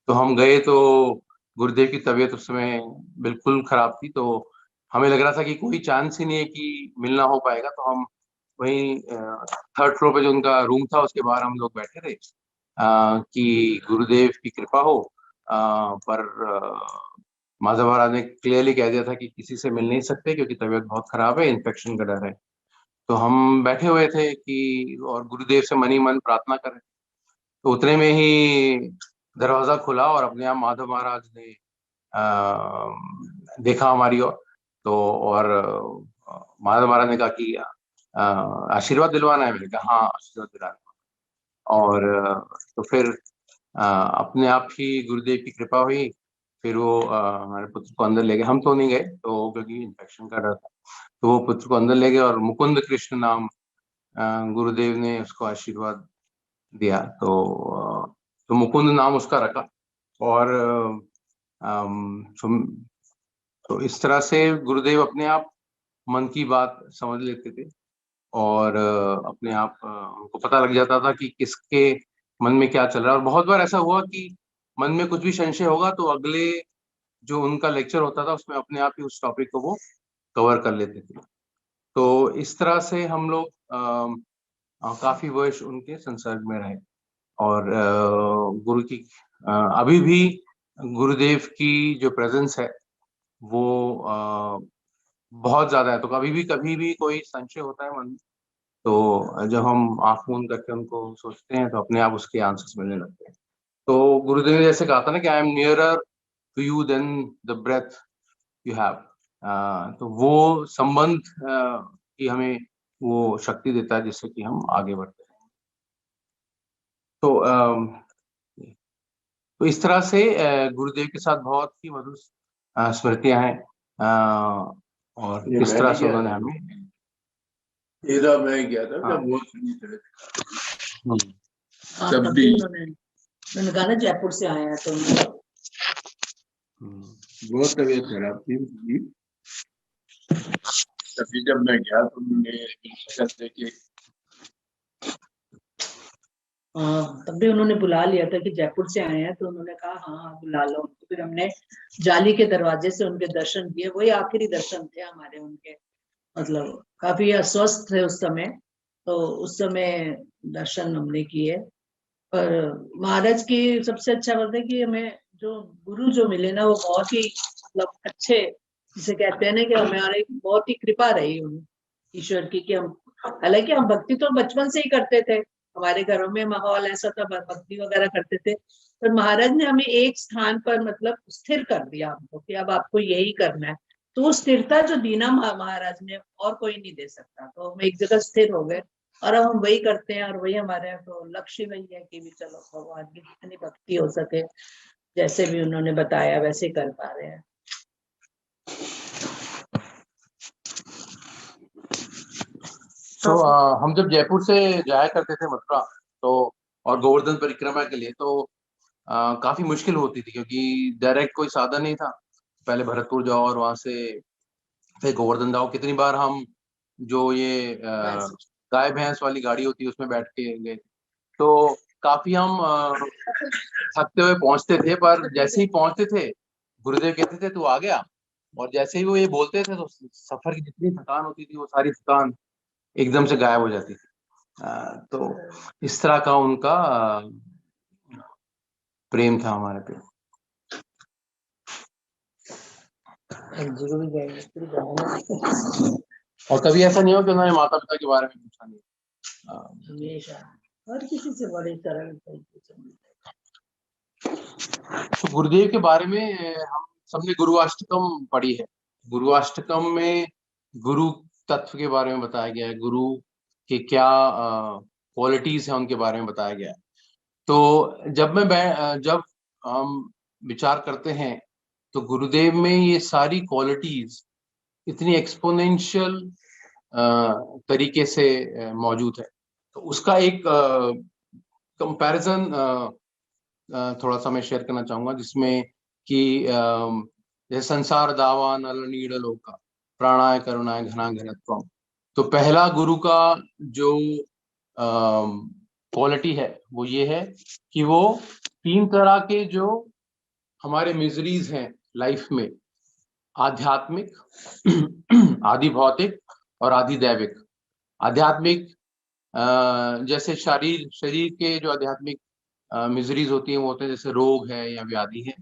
तो हम गए, तो गुरुदेव की तबीयत उस समय बिल्कुल खराब थी। तो हमें लग रहा था कि कोई चांस ही नहीं है कि मिलना हो पाएगा। तो हम वहीं 3rd फ्लोर पे जो उनका रूम था उसके बाहर हम लोग बैठे थे कि गुरुदेव की कृपा हो, पर माधव महाराज ने क्लियरली कह दिया था कि किसी से मिल नहीं सकते क्योंकि तबीयत बहुत खराब है, इन्फेक्शन का डर है। तो हम बैठे हुए थे कि और गुरुदेव से मन ही मन प्रार्थना कर रहे थे। तो उतने में ही दरवाजा खुला और अपने आप माधव महाराज ने देखा हमारी ओर। तो और माधव महाराज ने कहा कि आशीर्वाद दिलवाना है। मैंने कहा हाँ आशीर्वाद दिलाना। और तो फिर अपने आप ही गुरुदेव की कृपा हुई। फिर वो हमारे पुत्र को अंदर ले गए। हम तो नहीं गए तो क्योंकि इन्फेक्शन का डर था। तो वो पुत्र को अंदर ले गए और मुकुंद कृष्ण नाम गुरुदेव ने उसको आशीर्वाद दिया। तो मुकुंद नाम उसका रखा। और तो इस तरह से गुरुदेव अपने आप मन की बात समझ लेते थे और अपने आप उनको पता लग जाता था कि किसके मन में क्या चल रहा है। और बहुत बार ऐसा हुआ कि मन में कुछ भी संशय होगा तो अगले जो उनका लेक्चर होता था उसमें अपने आप ही उस टॉपिक को वो कवर कर लेते थे। तो इस तरह से हम लोग काफी वर्ष उनके संसर्ग में रहे। और गुरु की अभी भी गुरुदेव की जो प्रेजेंस है वो बहुत ज्यादा है। तो कभी भी कोई संशय होता है मन में तो जब हम आंख मूंद करके उनको सोचते हैं तो अपने आप उसके आंसर्स मिलने लगते हैं। तो गुरुदेव ने जैसे कहा था ना कि I am nearer to you than the breath you have. तो वो संबंध की हमें वो शक्ति देता है जिससे कि हम आगे बढ़ते हैं। तो इस तरह से गुरुदेव के साथ बहुत ही मधुर स्मृतियां हैं। और किस तरह से उन्होंने हमें मैं गया था जब वो सुनी तरह तब भी उन्होंने कहा ना जयपुर से आया है तो बहुत तबीयत खराब थी उनकी। तभी जब मैं गया तो उन्होंने देखे तब भी उन्होंने बुला लिया था कि जयपुर से आए हैं तो उन्होंने कहा हाँ बुला लो। तो फिर हमने जाली के दरवाजे से उनके दर्शन किए। वही आखिरी दर्शन थे हमारे उनके। मतलब काफी अस्वस्थ थे उस समय। तो उस समय दर्शन हमने किए। पर महाराज की सबसे अच्छा बात है कि हमें जो गुरु जो मिले ना वो बहुत ही मतलब अच्छे, जिसे कहते हैं ना कि हमारे बहुत ही कृपा रही उन ईश्वर की कि हम, हालांकि हम भक्ति तो बचपन से ही करते थे, हमारे घरों में माहौल ऐसा था, भक्ति वगैरह करते थे। पर महाराज ने हमें एक स्थान पर मतलब स्थिर कर दिया हमको कि अब आपको यही करना है। तो वो स्थिरता जो दी ना महाराज ने और कोई नहीं दे सकता। तो हम एक जगह स्थिर हो गए और अब हम वही करते हैं और वही हमारे तो लक्ष्य वही है कि भी चलो भगवान की जितनी भक्ति हो सके जैसे भी उन्होंने बताया वैसे कर पा रहे हैं। तो हम जब जयपुर से जाया करते थे मथुरा तो और गोवर्धन परिक्रमा के लिए तो काफी मुश्किल होती थी क्योंकि डायरेक्ट कोई साधन नहीं था। पहले भरतपुर जाओ और वहां से फिर गोवर्धन जाओ। कितनी बार हम जो ये गाय भैंस वाली गाड़ी होती है उसमें बैठ के गए तो काफी हम थकते हुए पहुंचते थे। पर जैसे ही पहुंचते थे गुरुदेव कहते थे तू आ गया। और जैसे ही वो ये बोलते थे तो सफर की जितनी थकान होती थी वो सारी थकान एकदम से गायब हो जाती थी। तो इस तरह का उनका प्रेम था हमारे पे। और कभी ऐसा नहीं हो कि उन्होंने माता पिता के बारे में पूछा नहीं। हमेशा हर किसी से बड़े सरल तो गुरुदेव के बारे में हम सबने गुरुअष्टकम पढ़ी है। गुरुअष्टकम में गुरु तत्व के बारे में बताया गया है, गुरु के क्या क्वालिटीज हैं उनके बारे में बताया गया है। तो जब हम विचार करते हैं तो गुरुदेव में ये सारी क्वालिटीज इतनी एक्सपोनेंशियल तरीके से मौजूद है। तो उसका एक कंपैरिजन थोड़ा सा मैं शेयर करना चाहूंगा जिसमें कि जैसे संसार दावा नल नीड़ लोका प्राणाय करुणाय घना घनत्वम। तो पहला गुरु का जो क्वालिटी है वो ये है कि वो 3 तरह के जो हमारे मिजरीज हैं लाइफ में, आध्यात्मिक, आदि भौतिक और आदि दैविक। आध्यात्मिक जैसे शरीर के जो आध्यात्मिक मिजरीज होती हैं वो होते हैं जैसे रोग है या व्याधि है,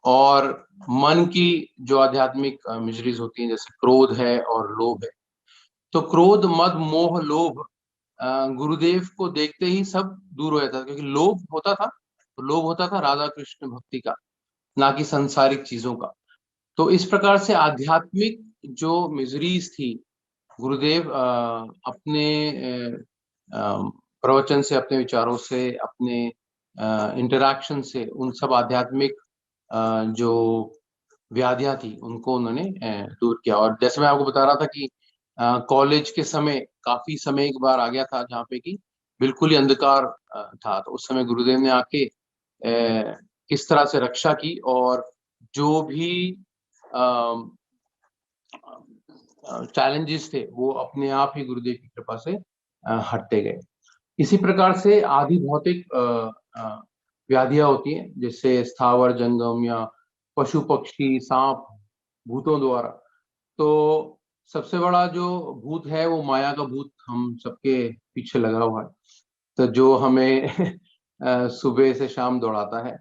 और मन की जो आध्यात्मिक मिजरीज होती हैं जैसे क्रोध है और लोभ है। तो क्रोध, मद, मोह, लोभ गुरुदेव को देखते ही सब दूर हो जाता था, क्योंकि लोभ होता था, तो लोभ होता था राधा कृष्ण भक्ति का, ना कि सांसारिक चीजों का। तो इस प्रकार से आध्यात्मिक जो मिजरीज थी, गुरुदेव अपने प्रवचन से, अपने विचारों से, अपने इंटरैक्शन से उन सब आध्यात्मिक जो व्याधियां थी उनको उन्होंने दूर किया। और जैसे मैं आपको बता रहा था कि कॉलेज के समय काफी समय एक बार आ गया था जहाँ पे कि बिल्कुल ही अंधकार था, तो उस समय गुरुदेव ने आके किस तरह से रक्षा की, और जो भी चैलेंजेस थे वो अपने आप ही गुरुदेव की कृपा से हटते गए। इसी प्रकार से आदि भौतिक व्याधियां होती हैं, जैसे स्थावर जंगम या पशु पक्षी सांप भूतों द्वारा। तो सबसे बड़ा जो भूत है वो माया का भूत हम सबके पीछे लगा हुआ है, तो जो हमें सुबह से शाम दौड़ाता है।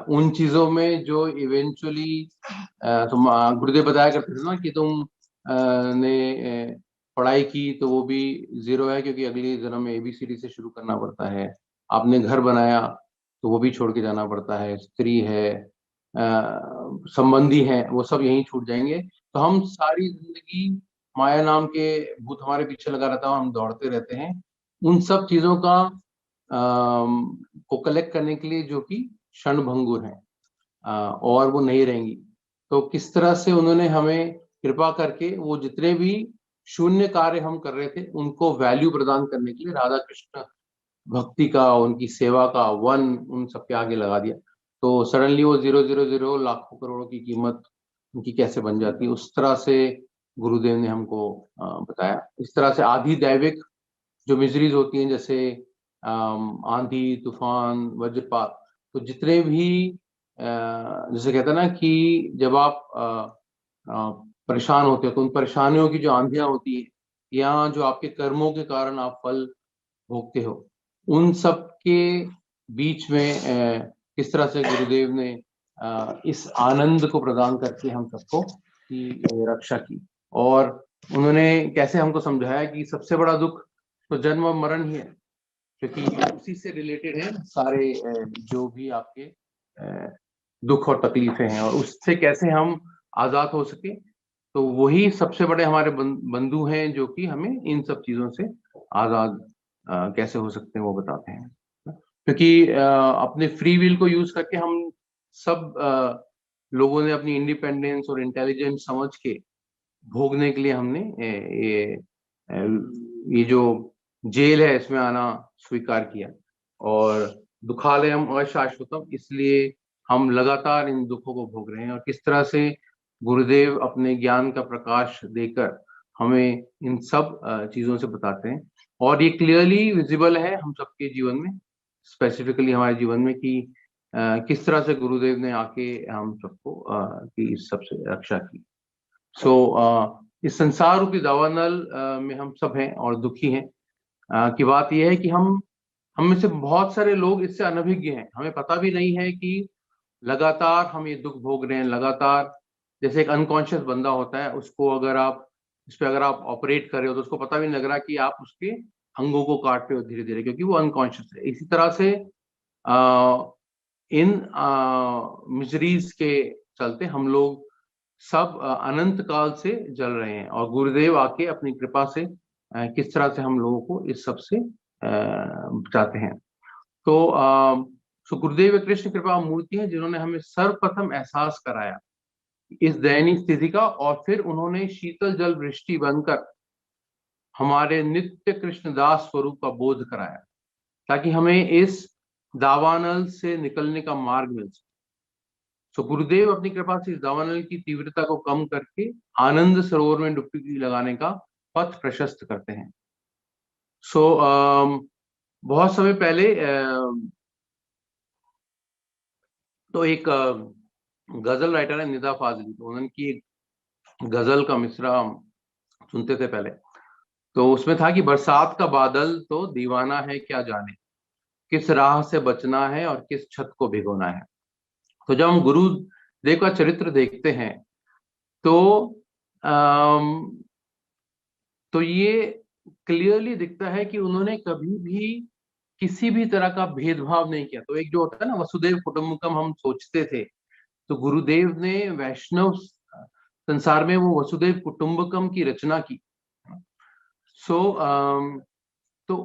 उन चीजों में जो इवेंचुअली तुम गुरुदेव बताया करते थे ना कि तुम ने पढ़ाई की तो वो भी जीरो है, क्योंकि अगले जन्म में ABCD से शुरू करना पड़ता है। आपने घर बनाया तो वो भी छोड़ के जाना पड़ता है, स्त्री है, संबंधी है, वो सब यहीं छूट जाएंगे। तो हम सारी जिंदगी माया नाम के भूत हमारे पीछे लगा रहता है, हम दौड़ते रहते हैं उन सब चीजों का को कलेक्ट करने के लिए, जो कि क्षण भंगुर है और वो नहीं रहेंगी। तो किस तरह से उन्होंने हमें कृपा करके वो जितने भी शून्य कार्य हम कर रहे थे उनको वैल्यू प्रदान करने के लिए राधा कृष्ण भक्ति का, उनकी सेवा का वन उन सबके आगे लगा दिया। तो सडनली वो 000 लाखों करोड़ों की कीमत उनकी कैसे बन जाती है, उस तरह से गुरुदेव ने हमको बताया। इस तरह से आधि दैविक जो मिजरीज होती हैं, जैसे आंधी, तूफान, वज्रपात, तो जितने भी जैसे कहते हैं ना कि जब आप परेशान होते हो तो उन परेशानियों की जो आंधियां होती है या जो आपके कर्मों के कारण आप फल भोगते हो, उन सब के बीच में किस तरह से गुरुदेव ने इस आनंद को प्रदान करके हम सबको की रक्षा की। और उन्होंने कैसे हमको समझाया कि सबसे बड़ा दुख तो जन्म और मरण ही है, क्योंकि उसी से रिलेटेड है सारे जो भी आपके दुख और तकलीफें हैं, और उससे कैसे हम आजाद हो सके। तो वही सबसे बड़े हमारे बंधु हैं जो कि हमें इन सब चीजों से आजाद कैसे हो सकते हैं वो बताते हैं। क्योंकि अपने फ्री विल को यूज करके हम सब लोगों ने अपनी इंडिपेंडेंस और इंटेलिजेंस समझ के भोगने के लिए हमने ये जो जेल है इसमें आना स्वीकार किया। और दुखालयम अशाश्वतम, इसलिए हम लगातार इन दुखों को भोग रहे हैं। और किस तरह से गुरुदेव अपने ज्ञान का प्रकाश देकर हमें इन सब चीजों से बताते हैं, और ये क्लियरली विजिबल है हम सबके जीवन में, स्पेसिफिकली हमारे जीवन में, कि किस तरह से गुरुदेव ने आके हम सबको की इस सबसे रक्षा की। सो इस संसार रूपी दावानल में हम सब हैं और दुखी हैं। की बात यह है कि हम में से बहुत सारे लोग इससे अनभिज्ञ हैं, हमें पता भी नहीं है कि लगातार हम ये दुख भोग रहे हैं। लगातार जैसे एक अनकॉन्शियस बंदा होता है, उसको अगर आप इस पे अगर आप ऑपरेट कर रहे हो तो उसको पता भी नहीं लग रहा कि आप उसके अंगों को काट रहे हो धीरे धीरे, क्योंकि वो अनकॉन्शियस है। इसी तरह से इन मिजरीज के चलते हम लोग सब अनंत काल से जल रहे हैं, और गुरुदेव आके अपनी कृपा से किस तरह से हम लोगों को इस सब से बचाते हैं। तो गुरुदेव कृष्ण कृपा मूर्ति है जिन्होंने हमें सर्वप्रथम एहसास कराया इस दयनीय स्थिति का, और फिर उन्होंने शीतल जल वृष्टि बनकर हमारे नित्य कृष्णदास स्वरूप का बोध कराया, ताकि हमें इस दावानल से निकलने का मार्ग मिल सके। तो गुरुदेव अपनी कृपा से इस दावानल की तीव्रता को कम करके आनंद सरोवर में डुबकी लगाने का पथ प्रशस्त करते हैं। बहुत समय पहले तो एक गजल राइटर है निदा फाजली, तो उनकी एक गजल का मिसरा सुनते थे पहले। तो उसमें था कि बरसात का बादल तो दीवाना है क्या जाने, किस राह से बचना है और किस छत को भिगोना है। तो जब हम गुरुदेव का चरित्र देखते हैं तो ये क्लियरली दिखता है कि उन्होंने कभी भी किसी भी तरह का भेदभाव नहीं किया। तो एक जो होता है ना वसुदेव कुटुंबकम हम सोचते थे, तो गुरुदेव ने वैष्णव संसार में वो वसुदेव कुटुंबकम की रचना की। तो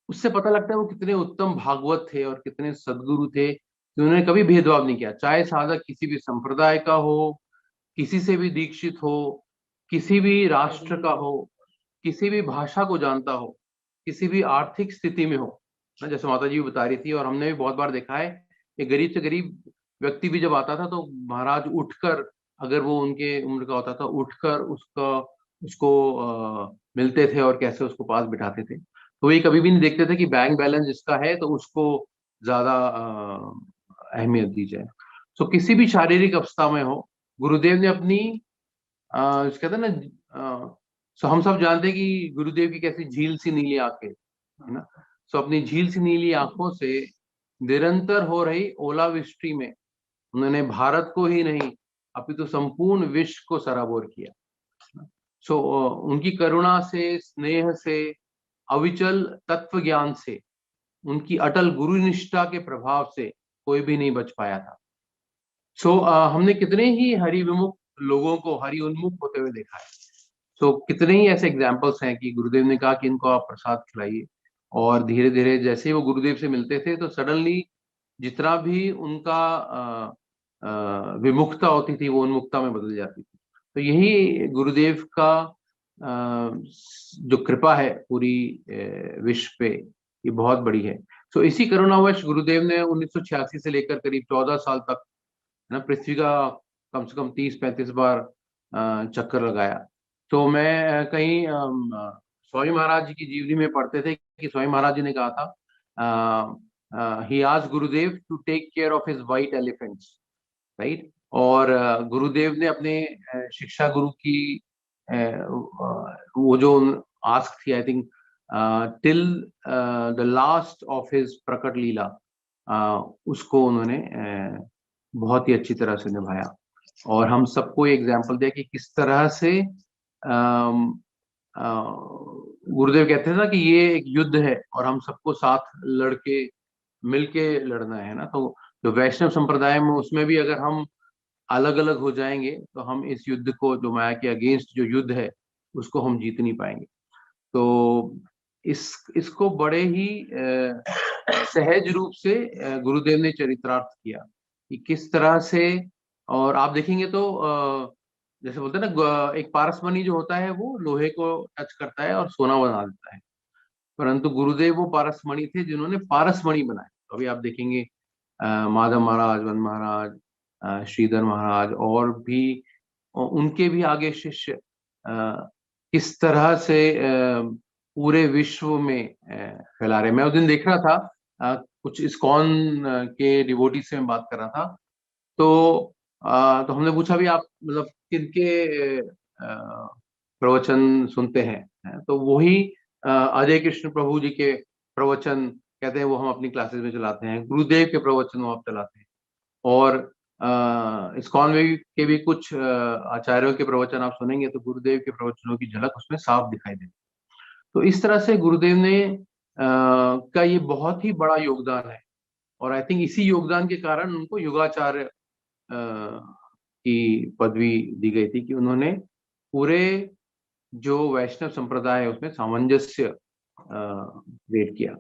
उससे पता लगता है वो कितने उत्तम भागवत थे और कितने सद्गुरु थे कि उन्होंने कभी भेदभाव नहीं किया। चाहे साधक किसी भी संप्रदाय का हो, किसी से भी दीक्षित हो, किसी भी राष्ट्र का हो, किसी भी भाषा को जानता हो, किसी भी आर्थिक स्थिति में हो, जैसे माता जी भी बता रही थी और हमने भी बहुत बार देखा है कि गरीब से गरीब व्यक्ति भी जब आता था तो महाराज उठकर, अगर वो उनके उम्र का होता था, उठकर उसको मिलते थे और कैसे उसको पास बिठाते थे। तो ये कभी भी नहीं देखते थे कि बैंक बैलेंस जिसका है तो उसको ज्यादा अहमियत दी जाए। तो किसी भी शारीरिक अवस्था में हो, गुरुदेव ने अपनी कहते हैं ना, सो हम सब जानते हैं कि गुरुदेव की कैसी झील सी नीली आंखें, है ना। सो अपनी झील सी नीली आंखों से निरंतर हो रही ओलावृष्टि में उन्होंने भारत को ही नहीं अपितु संपूर्ण विश्व को सराबोर किया। सो उनकी करुणा से, स्नेह से, अविचल तत्व ज्ञान से, उनकी अटल गुरु निष्ठा के प्रभाव से कोई भी नहीं बच पाया था। सो हमने कितने ही हरि विमुख लोगों को हरि उन्मुख होते हुए देखा है। सो कितने ही ऐसे एग्जाम्पल्स हैं कि गुरुदेव ने कहा कि इनको आप प्रसाद खिलाइए, और धीरे धीरे जैसे ही वो गुरुदेव से मिलते थे तो सडनली जितना भी उनका विमुखता होती थी वो उन्मुखता में बदल जाती थी। तो यही गुरुदेव का जो कृपा है पूरी विश्व पे, ये बहुत बड़ी है। तो इसी करुणावश गुरुदेव ने 1986 से लेकर करीब 14 साल तक ना पृथ्वी का कम से कम 30-35 बार चक्कर लगाया। तो मैं कहीं स्वामी महाराज जी की जीवनी में पढ़ते थे कि स्वामी महाराज जी ने कहा था, he asked Gurudev to take care of his white elephants, right. और गुरुदेव ने अपने शिक्षा गुरु की वो जो आस्क थी, I think till the last of his प्रकट लीला, उसको उन्होंने बहुत ही अच्छी तरह से निभाया। और हम सबको एग्जाम्पल दिया कि किस तरह से गुरुदेव कहते हैं ना कि ये एक युद्ध है और हम सबको साथ लड़के मिलके लड़ना है ना। तो जो वैष्णव संप्रदाय में उसमें भी अगर हम अलग अलग हो जाएंगे तो हम इस युद्ध को, जो माया के अगेंस्ट जो युद्ध है, उसको हम जीत नहीं पाएंगे। तो इसको बड़े ही सहज रूप से गुरुदेव ने चरितार्थ किया कि किस तरह से। और आप देखेंगे तो जैसे बोलते हैं ना, एक पारसमणि जो होता है वो लोहे को टच करता है और सोना बना देता है, परंतु गुरुदेव वो पारसमणि थे जिन्होंने पारसमणि बनाए। तो अभी आप देखेंगे माधव महाराज, वन महाराज, श्रीधर महाराज और भी उनके भी आगे शिष्य किस तरह से पूरे विश्व में फैला रहे। मैं उस दिन देख रहा था, कुछ इस्कॉन के डिवोटी से मैं बात कर रहा था, तो हमने पूछा भी आप मतलब किनके प्रवचन सुनते हैं, तो वही अजय कृष्ण प्रभु जी के प्रवचन कहते हैं वो हम अपनी क्लासेस में चलाते हैं, गुरुदेव के प्रवचन वो आप चलाते हैं, और इस्कॉन में के भी कुछ आचार्यों के प्रवचन आप सुनेंगे तो गुरुदेव के प्रवचनों की झलक उसमें साफ दिखाई देती। तो इस तरह से गुरुदेव ने का ये बहुत ही बड़ा योगदान है, और आई थिंक इसी योगदान के कारण उनको युगाचार्य की पदवी दी गई थी कि उन्होंने पूरे जो वैष्णव संप्रदाय है उसमें सामंजस्य क्रिएट किया।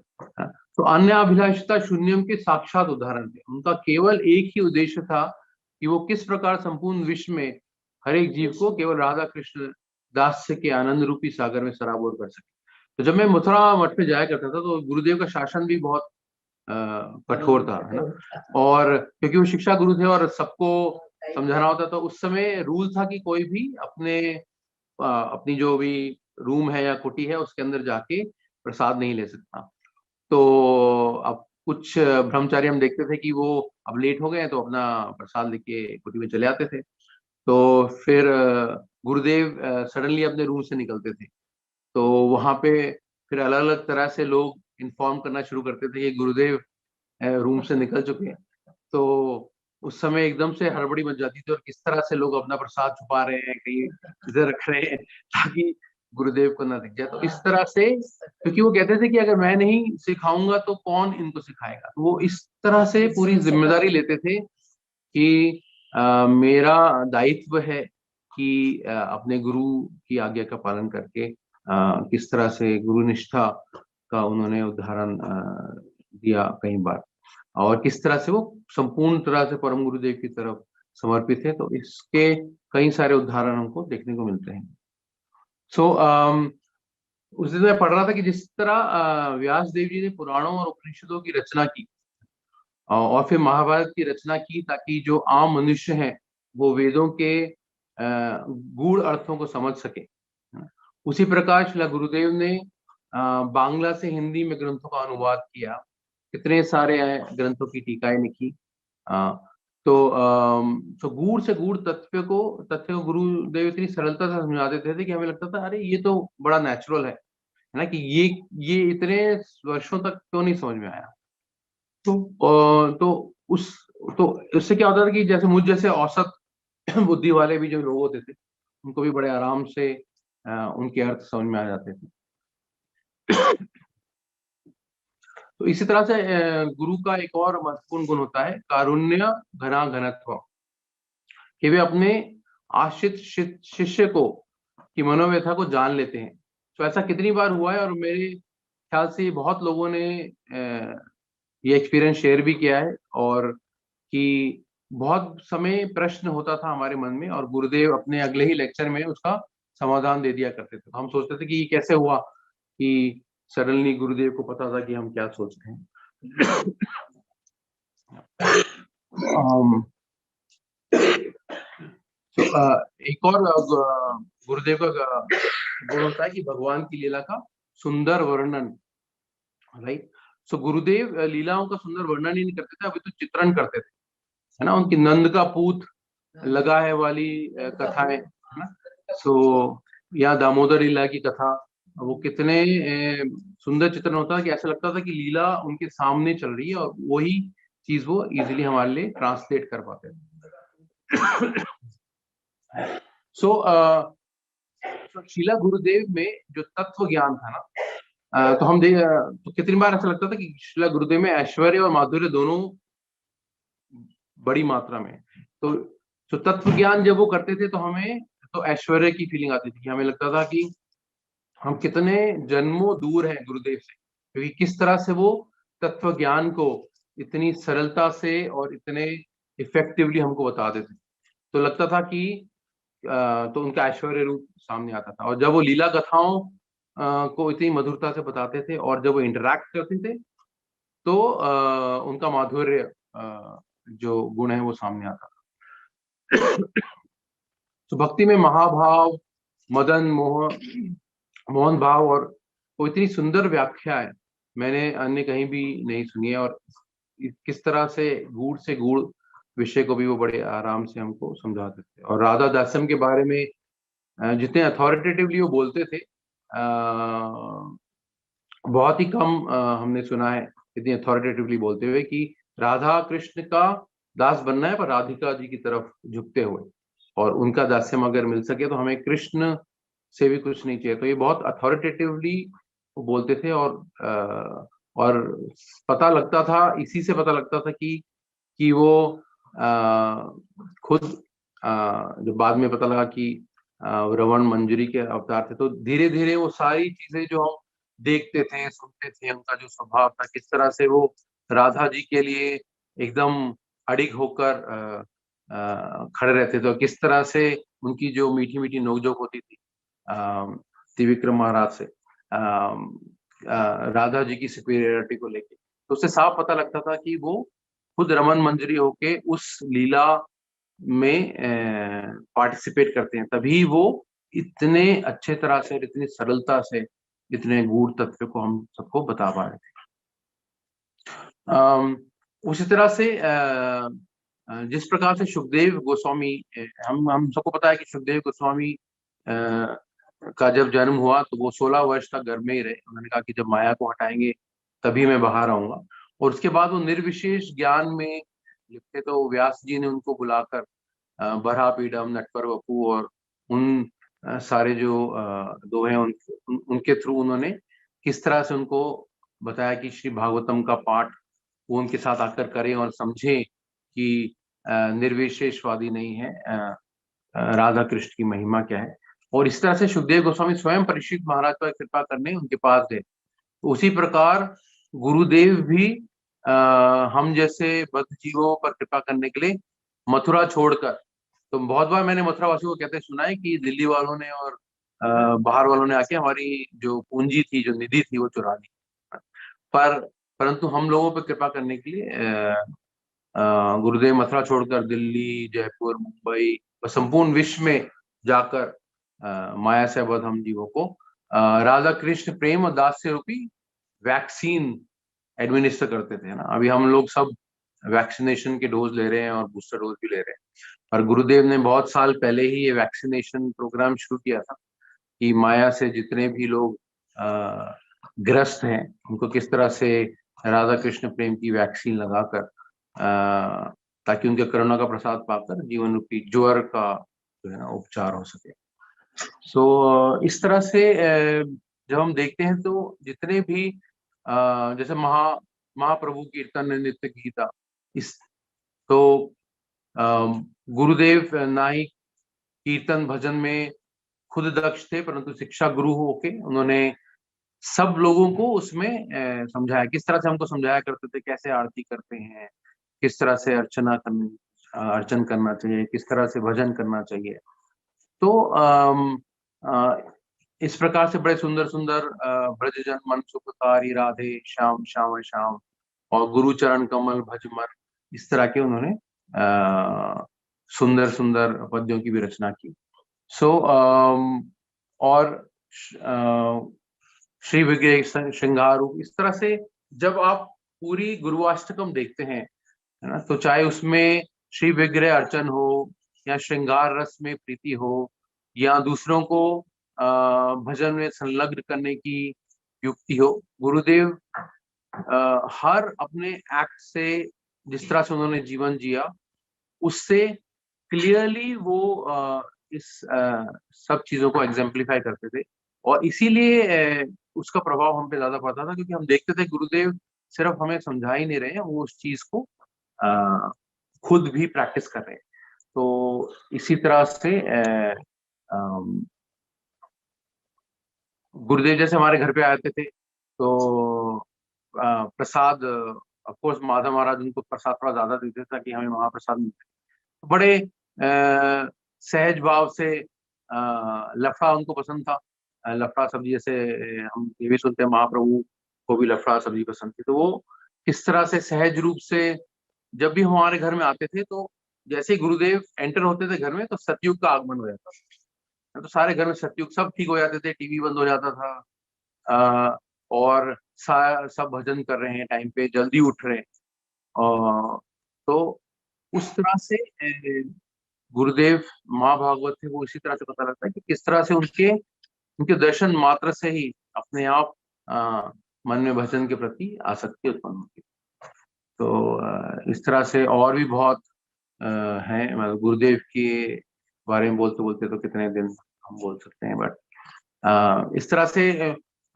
तो अन्य अभिलाषिता शून्यम के साक्षात उदाहरण थे। उनका केवल एक ही उद्देश्य था कि वो किस प्रकार संपूर्ण विश्व में हर एक जीव को केवल राधा कृष्ण दास्य के आनंद रूपी सागर में सराबोर कर सके। तो जब मैं मथुरा मठ में जाया करता था तो गुरुदेव का शासन भी बहुत कठोर था, है ना, और क्योंकि वो शिक्षा गुरु थे और सबको समझाना होता, तो उस समय रूल था कि कोई भी अपनी जो भी रूम है या कुटी है उसके अंदर जाके प्रसाद नहीं ले सकता। तो अब कुछ ब्रह्मचारी हम देखते थे कि वो अब लेट हो गए तो अपना प्रसाद लेके कुटी में चले आते थे। तो फिर गुरुदेव सडनली अपने रूम से निकलते थे, तो वहां पे फिर अलग अलग तरह से लोग इन्फॉर्म करना शुरू करते थे कि गुरुदेव रूम से निकल चुके हैं। तो उस समय एकदम से हड़बड़ी मच जाती थी और किस तरह से लोग अपना प्रसाद छुपा रहे हैं, कहीं इधर रख रहे हैं ताकि गुरुदेव को ना दिख जाए। तो इस तरह से, क्योंकि वो कहते थे कि अगर मैं नहीं सिखाऊंगा तो कौन इनको सिखाएगा, तो वो इस तरह से पूरी जिम्मेदारी लेते थे कि मेरा दायित्व है कि अपने गुरु की आज्ञा का पालन करके किस तरह से गुरु निष्ठा का उन्होंने उदाहरण दिया कई बार, और किस तरह से वो संपूर्ण तरह से परम गुरुदेव की तरफ समर्पित है। तो इसके कई सारे उदाहरण हमको देखने को मिलते हैं। सो उस दिन मैं पढ़ रहा था कि जिस तरह व्यास देव जी ने पुराणों और उपनिषदों की रचना की और फिर महाभारत की रचना की ताकि जो आम मनुष्य हैं वो वेदों के गूढ़ अर्थों को समझ सके, उसी प्रकार श्रील गुरुदेव ने बांग्ला से हिंदी में ग्रंथों का अनुवाद किया, कितने सारे ग्रंथों की टीकाएं लिखी। तो गूढ़ से गूढ़ तथ्य को गुरुदेव इतनी सरलता से समझा देते थे कि हमें लगता था अरे ये तो बड़ा नेचुरल है ना, कि ये इतने वर्षों तक क्यों नहीं समझ में आया। तो उससे क्या होता था कि जैसे मुझ जैसे औसत बुद्धि वाले भी जो लोग होते थे उनको भी बड़े आराम से उनके अर्थ समझ में आ जाते थे। तो इसी तरह से गुरु का एक और महत्वपूर्ण गुण होता है कारुण्य घना घनत्व, कि वे अपने आश्रित शिष्य को की मनोव्यथा को जान लेते हैं। तो ऐसा कितनी बार हुआ है, और मेरे ख्याल से बहुत लोगों ने ये एक्सपीरियंस शेयर भी किया है, और कि बहुत समय प्रश्न होता था हमारे मन में और गुरुदेव अपने अगले ही लेक्चर में उसका समाधान दे दिया करते थे। तो हम सोचते थे कि ये कैसे हुआ कि सडनली गुरुदेव को पता था कि हम क्या सोच रहे हैं। एक और गुरुदेव का गुण होता है कि भगवान की लीला का सुंदर वर्णन, राइट। सो गुरुदेव लीलाओं का सुंदर वर्णन ही नहीं करते थे, अभी तो चित्रण करते थे, है ना। उनकी नंद का पूत लगा है वाली कथाएं, है ना। सो या दामोदर लीला की कथा, वो कितने सुंदर चित्रण होता है कि ऐसा लगता था कि लीला उनके सामने चल रही है और वही चीज वो इजीली हमारे लिए ट्रांसलेट कर पाते थे। शीला गुरुदेव में जो तत्व ज्ञान था ना, तो हम तो कितनी बार ऐसा लगता था कि शीला गुरुदेव में ऐश्वर्य और माधुर्य दोनों बड़ी मात्रा में। तो तत्व ज्ञान जब वो करते थे तो हमें तो ऐश्वर्य की फीलिंग आती थी, हमें लगता था कि हम कितने जन्मों दूर हैं गुरुदेव से, क्योंकि किस तरह से वो तत्व ज्ञान को इतनी सरलता से और इतने इफेक्टिवली हमको बता देते। तो लगता था कि तो उनका ऐश्वर्य रूप सामने आता था। और जब वो लीला कथाओं को इतनी मधुरता से बताते थे और जब वो इंटरैक्ट करते थे तो उनका माधुर्य जो गुण है वो सामने आता था। तो भक्ति में महाभाव, मदन मोहन भाव, और वो इतनी सुंदर व्याख्या है मैंने अन्य कहीं भी नहीं सुनी है, और किस तरह से गूढ़ विषय को भी वो बड़े आराम से हमको समझाते थे। और राधा दास्यम के बारे में जितने अथॉरिटेटिवली वो बोलते थे बहुत ही कम हमने सुना है इतनी अथॉरिटेटिवली बोलते हुए कि राधा कृष्ण का दास बनना है पर राधिका जी की तरफ झुकते हुए, और उनका दास्यम अगर मिल सके तो हमें कृष्ण से भी कुछ नहीं चाहिए। तो ये बहुत अथॉरिटेटिवली वो बोलते थे, और पता लगता था, इसी से पता लगता था कि वो खुद जब बाद में पता लगा कि रवण मंजरी के अवतार थे, तो धीरे धीरे वो सारी चीजें जो हम देखते थे सुनते थे, उनका जो स्वभाव था, किस तरह से वो राधा जी के लिए एकदम अडिग होकर खड़े रहते थे, और किस तरह से उनकी जो मीठी मीठी नोकझोंक होती थी त्रिविक्रम महाराज से राधा जी की सुपीरियरिटी को लेके। तो उससे साफ पता लगता था कि वो खुद रमन मंजरी होके उस लीला में पार्टिसिपेट करते हैं, तभी वो इतने अच्छे तरह से और इतनी सरलता से इतने गूढ़ तत्व को हम सबको बता पा रहे थे। उसी तरह से जिस प्रकार से सुखदेव गोस्वामी, हम सबको पता है कि सुखदेव गोस्वामी का जब जन्म हुआ तो वो 16 वर्ष तक घर में ही रहे। उन्होंने कहा कि जब माया को हटाएंगे तभी मैं बाहर आऊंगा। और उसके बाद वो निर्विशेष ज्ञान में लिखते, तो व्यास जी ने उनको बुलाकर बरहा पीडम, नटवर वपू और उन सारे जो दोहे उनके थ्रू उन्होंने किस तरह से उनको बताया कि श्री भागवतम का पाठ वो उनके साथ आकर करें और समझें कि निर्विशेषवादी नहीं है, राधा कृष्ण की महिमा क्या है। और इस तरह से सुखदेव गोस्वामी स्वयं परीक्षित महाराज पर कृपा करने उनके पास गए। उसी प्रकार गुरुदेव भी हम जैसे बद्ध जीवों पर कृपा करने के लिए मथुरा छोड़कर, तो बहुत बार मैंने मथुरा वासियों को कहते सुना है कि दिल्ली वालों ने और बाहर वालों ने आके हमारी जो पूंजी थी, जो निधि थी, वो चुरा ली। परंतु हम लोगों पर कृपा करने के लिए गुरुदेव मथुरा छोड़कर दिल्ली, जयपुर, मुंबई व संपूर्ण विश्व में जाकर माया से बद्ध हम जीवों को राधा कृष्ण प्रेम और दास्य रूपी वैक्सीन एडमिनिस्टर करते थे ना। अभी हम लोग सब वैक्सीनेशन के डोज ले रहे हैं और बूस्टर डोज भी ले रहे हैं, पर गुरुदेव ने बहुत साल पहले ही ये वैक्सीनेशन प्रोग्राम शुरू किया था कि माया से जितने भी लोग ग्रस्त हैं उनको किस तरह से राधा कृष्ण प्रेम की वैक्सीन लगाकर ताकि उनके करुणा का प्रसाद पाकर जीवन रूपी ज्वर का जो है ना उपचार हो सके। इस तरह से जब हम देखते हैं तो जितने भी जैसे महाप्रभु कीर्तन नित्य गीता, इस तो गुरुदेव ना ही कीर्तन भजन में खुद दक्ष थे, परंतु शिक्षा गुरु होके उन्होंने सब लोगों को उसमें समझाया, किस तरह से हमको समझाया करते थे, कैसे आरती करते हैं, किस तरह से अर्चन करना चाहिए, किस तरह से भजन करना चाहिए। तो इस प्रकार से बड़े सुंदर सुंदर ब्रजजन मन सुखकारी राधे श्याम श्याम श्याम और गुरु चरण कमल भज मन, इस तरह के उन्होंने सुंदर सुंदर पद्यों की भी रचना की। और श्री विग्रह श्रृंगार रूप, इस तरह से जब आप पूरी गुरुवाष्टकम देखते हैं, है ना, तो चाहे उसमें श्री विग्रह अर्चन हो या श्रृंगार रस में प्रीति हो या दूसरों को भजन में संलग्न करने की युक्ति हो, गुरुदेव हर अपने एक्ट से जिस तरह से उन्होंने जीवन जिया उससे क्लियरली वो इस सब चीजों को एग्जाम्प्लीफाई करते थे। और इसीलिए उसका प्रभाव हम पे ज्यादा पड़ता था, क्योंकि हम देखते थे गुरुदेव सिर्फ हमें समझा ही नहीं रहे हैं, वो उस चीज को खुद भी प्रैक्टिस कर रहे हैं। तो इसी तरह से गुरुदेव जैसे हमारे घर पे आते थे तो प्रसाद, ऑफ कोर्स माधव महाराज उनको प्रसाद थोड़ा ज्यादा देते थे ताकि हमें महाप्रसाद मिलते। तो बड़े सहज भाव से लफड़ा उनको पसंद था, लफड़ा सब्जी, जैसे हम ये भी सुनते हैं महाप्रभु को भी लफड़ा सब्जी पसंद थी। तो वो किस तरह से सहज रूप से जब भी हमारे घर में आते थे तो जैसे ही गुरुदेव एंटर होते थे घर में तो सतयुग का आगमन हो जाता था। तो सारे घर में सतयुग, सब ठीक हो जाते थे, टीवी बंद हो जाता था और सब भजन कर रहे हैं, टाइम पे जल्दी उठ रहे हैं। तो उस तरह से गुरुदेव महाभागवत थे, वो इसी तरह से पता लगता है कि किस तरह से उनके दर्शन मात्र से ही अपने आप मन में भजन के प्रति आसक्ति उत्पन्न होती। तो इस तरह से और भी बहुत हैं, मतलब गुरुदेव के बारे में बोलते बोलते तो कितने दिन हम बोल सकते हैं, बट इस तरह से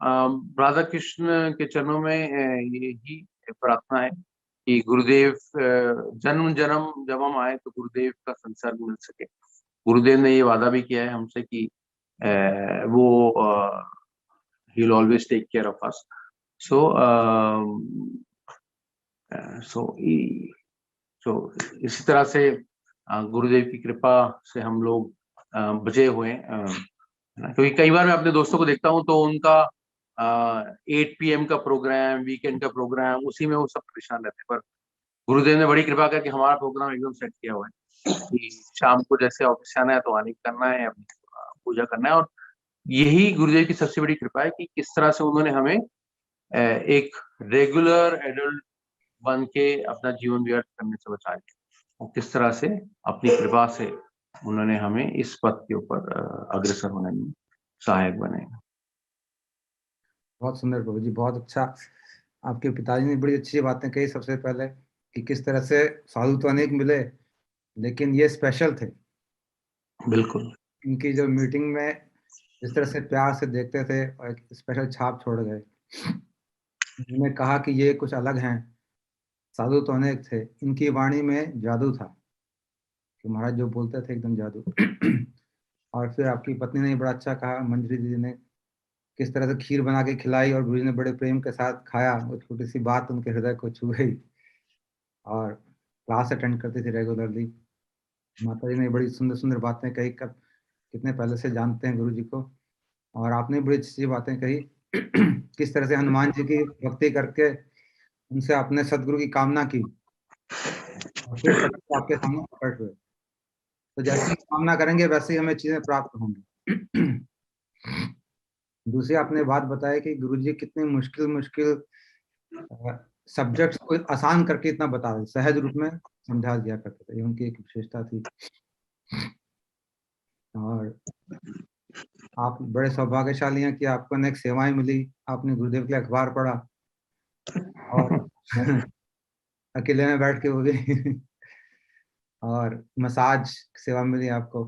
राधा कृष्ण के चरणों में यही प्रार्थना है कि गुरुदेव जन्म जन्म जब हम आए तो गुरुदेव का संसर्ग मिल सके। गुरुदेव ने ये वादा भी किया है हमसे कि वो he will always take care of us. So इसी तरह से गुरुदेव की कृपा से हम लोग बचे हुए हैं। क्योंकि कई बार मैं अपने दोस्तों को देखता हूँ तो उनका 8 PM का प्रोग्राम, वीकेंड का प्रोग्राम, उसी में वो सब परेशान रहते हैं। पर गुरुदेव ने बड़ी कृपा करके हमारा प्रोग्राम एकदम सेट किया हुआ है कि शाम को जैसे ऑफिस आना है तो आने करना है, अपनी पूजा करना है। और यही गुरुदेव की सबसे बड़ी कृपा है कि किस तरह से उन्होंने हमें एक रेगुलर एडल्ट बन के अपना जीवन व्यर्थ करने से बचाया और किस तरह से अपनी कृपा से उन्होंने हमें इस पथ के ऊपर अग्रसर होने में सहायक बने। बहुत सुंदर प्रभु जी, बहुत अच्छा। आपके पिताजी ने बड़ी अच्छी बातें कही सबसे पहले, कि किस तरह से साधु तो अनेक मिले लेकिन ये स्पेशल थे। बिल्कुल। इनकी जो मीटिंग में जिस तरह से प्यार से देखते थे और एक स्पेशल छाप छोड़ गए। उन्होंने कहा कि ये कुछ अलग हैं, साधु तो अनेक थे, इनकी वाणी में जादू था, कि महाराज जो बोलते थे एकदम जादू। और फिर आपकी पत्नी ने बड़ा अच्छा कहा, मंजरी दीदी ने, किस तरह से खीर बना के खिलाई और गुरु जी ने बड़े प्रेम के साथ खाया। वो छोटी सी बात उनके हृदय को छू गई। और क्लास अटेंड करती थी रेगुलरली। माता जी ने बड़ी सुंदर सुंदर बातें कही, कब कितने पहले से जानते हैं गुरु जी को। और आपने बड़ी अच्छी बातें कही, किस तरह से हनुमान जी की भक्ति करके उनसे अपने सदगुरु की कामना की और फिर सदगुरु आपके सामने प्रकट हुए। तो जैसी कामना करेंगे वैसे ही हमें चीजें प्राप्त होंगी। दूसरी आपने बात बताई कि गुरुजी कितने मुश्किल मुश्किल सब्जेक्ट्स को आसान करके इतना बता रहे, सहज रूप में समझा दिया करते थे। ये उनकी एक विशेषता थी। और आप बड़े सौभाग्यशाली हैं कि आपको अनेक सेवाएं मिली। आपने गुरुदेव के अखबार पढ़ा और अकेले में बैठ के वो भी और मसाज सेवा मिली आपको।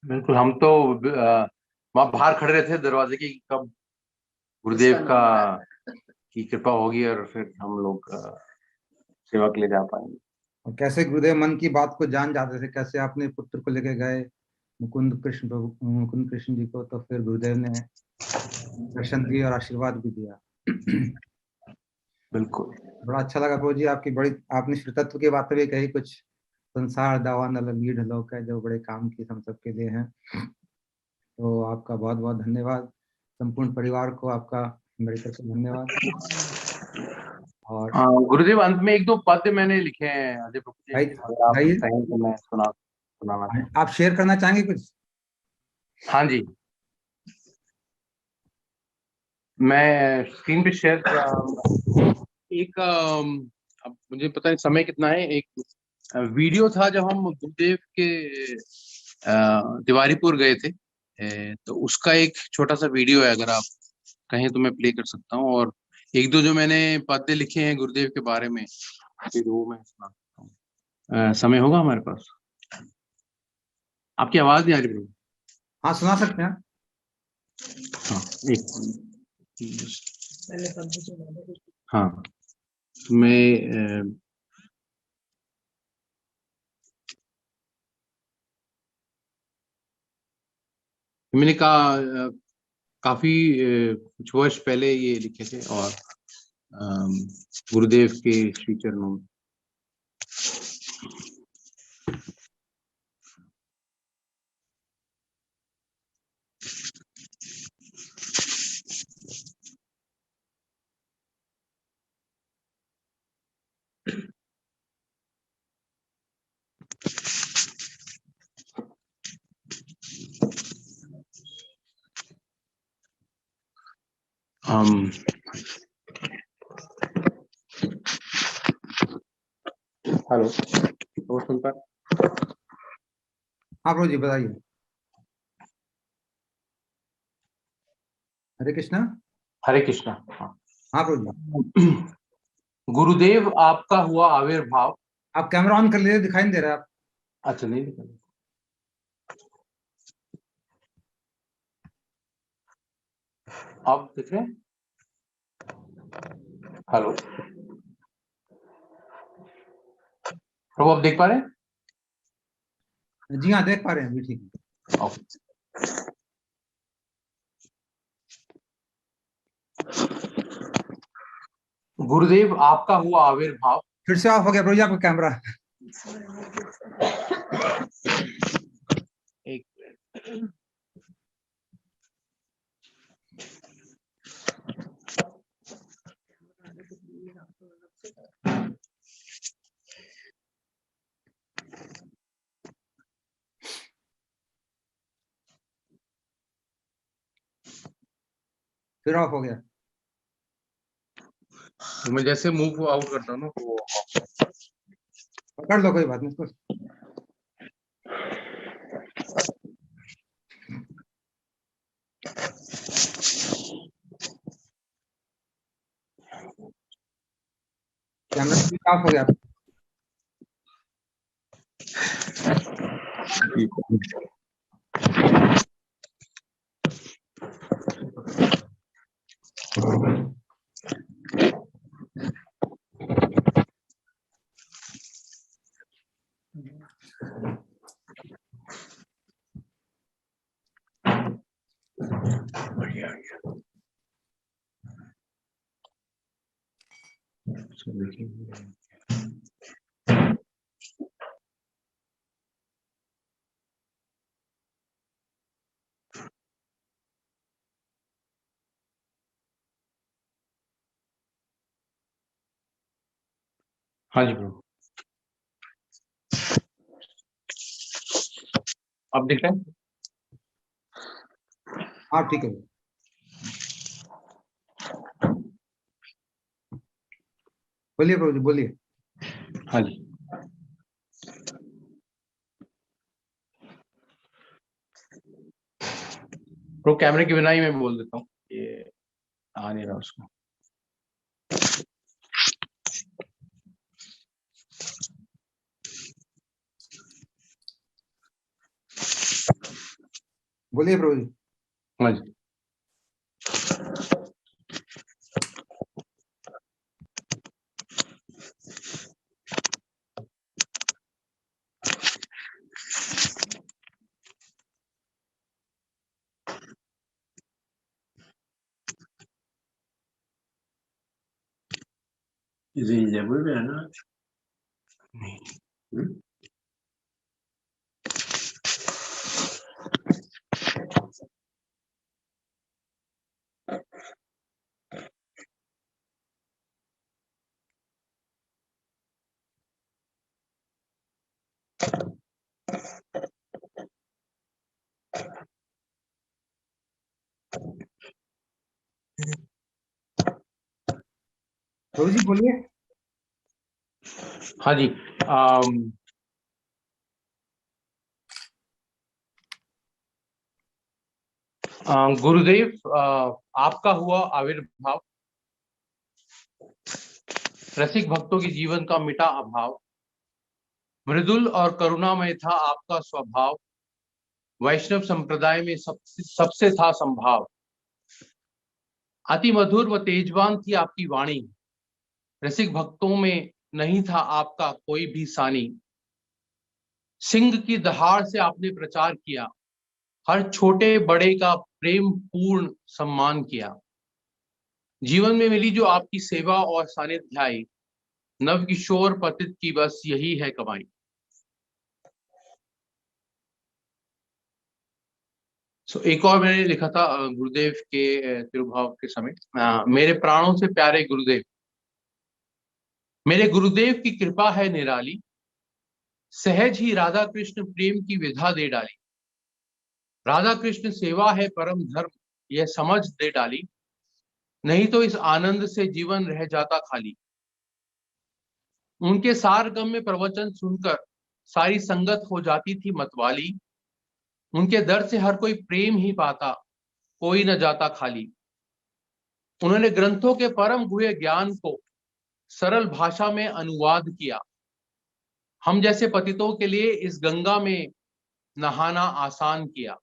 बिल्कुल, हम तो वहां बाहर खड़े रहते थे दरवाजे के, कब गुरुदेव का की कृपा होगी और फिर हम लोग सेवा के लिए जा पाएंगे। और कैसे गुरुदेव मन की बात को जान जाते थे, कैसे आपने पुत्र को लेके गए मुकुंद कृष्ण जी को, तो फिर गुरुदेव ने दर्शन दिए और आशीर्वाद भी दिया। बिल्कुल। बड़ा अच्छा लगा प्रभु जी, आपकी बड़ी आपने श्री तत्व की बातें भी कही, कुछ संसार दावा न लीढ़ लोक है, जो बड़े काम की हम सबके लिए हैं। तो आपका बहुत बहुत धन्यवाद। संपूर्ण परिवार को आपका मेरी तरफ से धन्यवाद। और गुरुदेव अंत में एक दो पद मैंने लिखे हैं अजय प्रभु जी, भाई अगर आप कहें तो मैं सुनाना चाहूँ। आप शेयर करना चाहेंगे कुछ? हाँ जी, मैं स्क्रीन पे शेयर कर रहा हूँ। एक अब मुझे पता है समय कितना है, एक वीडियो था जब हम गुरुदेव के तिवारीपुर गए थे, तो उसका एक छोटा सा वीडियो है, अगर आप कहें तो मैं प्ले कर सकता हूँ। और एक दो जो मैंने पद्य लिखे हैं गुरुदेव के बारे में, फिर वो मैं सुना सकता हूँ। समय होगा हमारे पास? आपकी आवाज नहीं आ रही प्रभु? हाँ, सुना सकते हैं। हाँ, हाँ, मैं मैंने कहा काफी कुछ वर्ष पहले ये लिखे थे, और गुरुदेव के श्री चरणों में। हेलो, तो सुन पा? हाँ प्रभु जी बताइए। हरे कृष्णा। हरे कृष्णा। हाँ प्रभु जी। गुरुदेव आपका हुआ आविर्भाव। आप कैमरा ऑन कर लीजिए, दिखाई नहीं दे रहा है आप। अच्छा, नहीं दिखा, आप देख रहे हैं? हेलो प्रभु, आप देख पा रहे हैं? जी हाँ, देख पा रहे हैं अभी, ठीक है। गुरुदेव आपका हुआ आविर्भाव। फिर से ऑफ हो गया प्रभु जी आपका कैमरा। एक फिर ऑफ हो गया। तो मैं जैसे मूव आउट करता हूँ ना, वो पकड़ लो, कोई बात नहीं इसको। कैमरा स्विच ऑफ हो गया। बढ़िया गया। हाँ जी प्रभु, आप देख रहे हैं? हाँ ठीक है, बोलिए प्रभु जी, बोलिए। हाँ जी। प्रभु कैमरे के बिना ही मैं बोल देता हूँ, ये आ नहीं रहा उसको। बोलिए प्रभु जी। हाँ जी। इसे जयपुर में है ना? प्रभु जी बोलिए। हाँ जी। गुरुदेव, आपका हुआ आविर्भाव, रसिक भक्तों के जीवन का मिटा अभाव, मृदुल और करुणामय था आपका स्वभाव, वैष्णव संप्रदाय में सबसे था संभाव, अति मधुर व तेजवान थी आपकी वाणी, रसिक भक्तों में नहीं था आपका कोई भी सानी, सिंह की दहाड़ से आपने प्रचार किया, हर छोटे बड़े का प्रेम पूर्ण सम्मान किया, जीवन में मिली जो आपकी सेवा और सानिध्याय, नव किशोर पतित की बस यही है कमाई। एक और मैंने लिखा था गुरुदेव के तिरुभाव के समय, मेरे प्राणों से प्यारे गुरुदेव, मेरे गुरुदेव की कृपा है निराली, सहज ही राधा कृष्ण प्रेम की विधा दे डाली, राधा कृष्ण सेवा है परम धर्म यह समझ दे डाली, नहीं तो इस आनंद से जीवन रह जाता खाली। उनके सारगम में प्रवचन सुनकर सारी संगत हो जाती थी मतवाली, उनके दर से हर कोई प्रेम ही पाता, कोई न जाता खाली। उन्होंने ग्रंथों के परम गुह्य ज्ञान को सरल भाषा में अनुवाद किया, हम जैसे पतितों के लिए इस गंगा में नहाना आसान किया।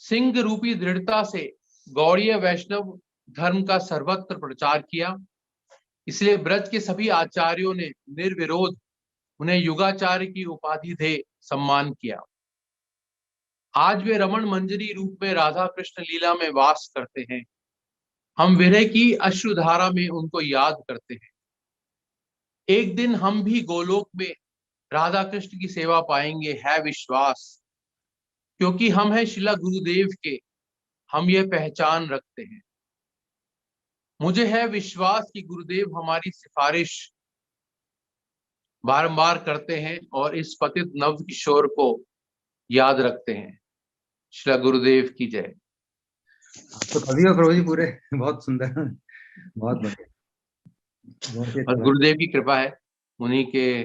सिंह रूपी दृढ़ता से गौड़ीय वैष्णव धर्म का सर्वत्र प्रचार किया, इसलिए ब्रज के सभी आचार्यों ने निर्विरोध उन्हें युगाचार्य की उपाधि दे सम्मान किया। आज वे रमण मंजरी रूप में राधा कृष्ण लीला में वास करते हैं, हम विरह की अश्रुधारा में उनको याद करते हैं। एक दिन हम भी गोलोक में राधा कृष्ण की सेवा पाएंगे है विश्वास, क्योंकि हम हैं शिला गुरुदेव के, हम ये पहचान रखते हैं। मुझे है विश्वास कि गुरुदेव हमारी सिफारिश बारंबार करते हैं और इस पतित नव किशोर को याद रखते हैं। शिला गुरुदेव की जय। तो कभी हो प्रभु जी पूरे, बहुत सुंदर, बहुत बढ़िया, बहुत ही अच्छा और लगा। गुरुदेव की कृपा है, उन्हीं के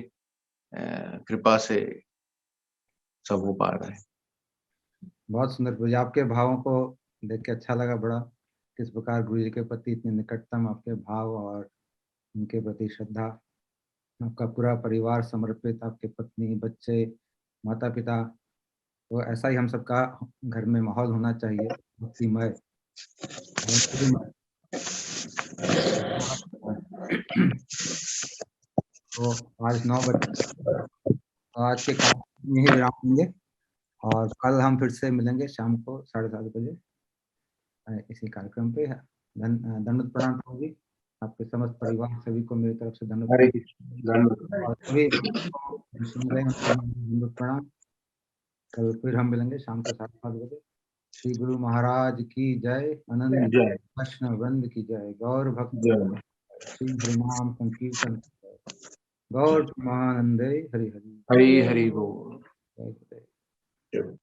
कृपा से सब हो पा रहा है। बहुत सुंदर प्रभु जी, आपके भावों को देख के अच्छा लगा बड़ा, किस प्रकार गुरु जी के प्रति इतने निकटतम आपके भाव और उनके प्रति श्रद्धा, आपका पूरा परिवार समर्पित, आपके पत्नी, बच्चे, माता पिता, तो ऐसा ही हम सबका घर में माहौल होना चाहिए, भक्तिमय। तो आज 9 बजे आज के कार्यक्रम में ही विराम देंगे और कल हम फिर से मिलेंगे शाम को 7:30 बजे इसी कार्यक्रम पे। दंडवत प्रणाम प्रभु जी, आपके समस्त परिवार सभी को मेरी तरफ से दंडवत और सभी सुन रहे हैं दंडवत प्रणाम। कल फिर हम मिलेंगे शाम को 7:30 बजे। श्री गुरु महाराज की जय, अनंत जय। वैष्णव वृंद की जय, गौर भक्त जय। श्री हरिनाम संकीर्तन गौर महानंदे हरि हरि हरि हरि बोल। जय गुरुदेव। जय।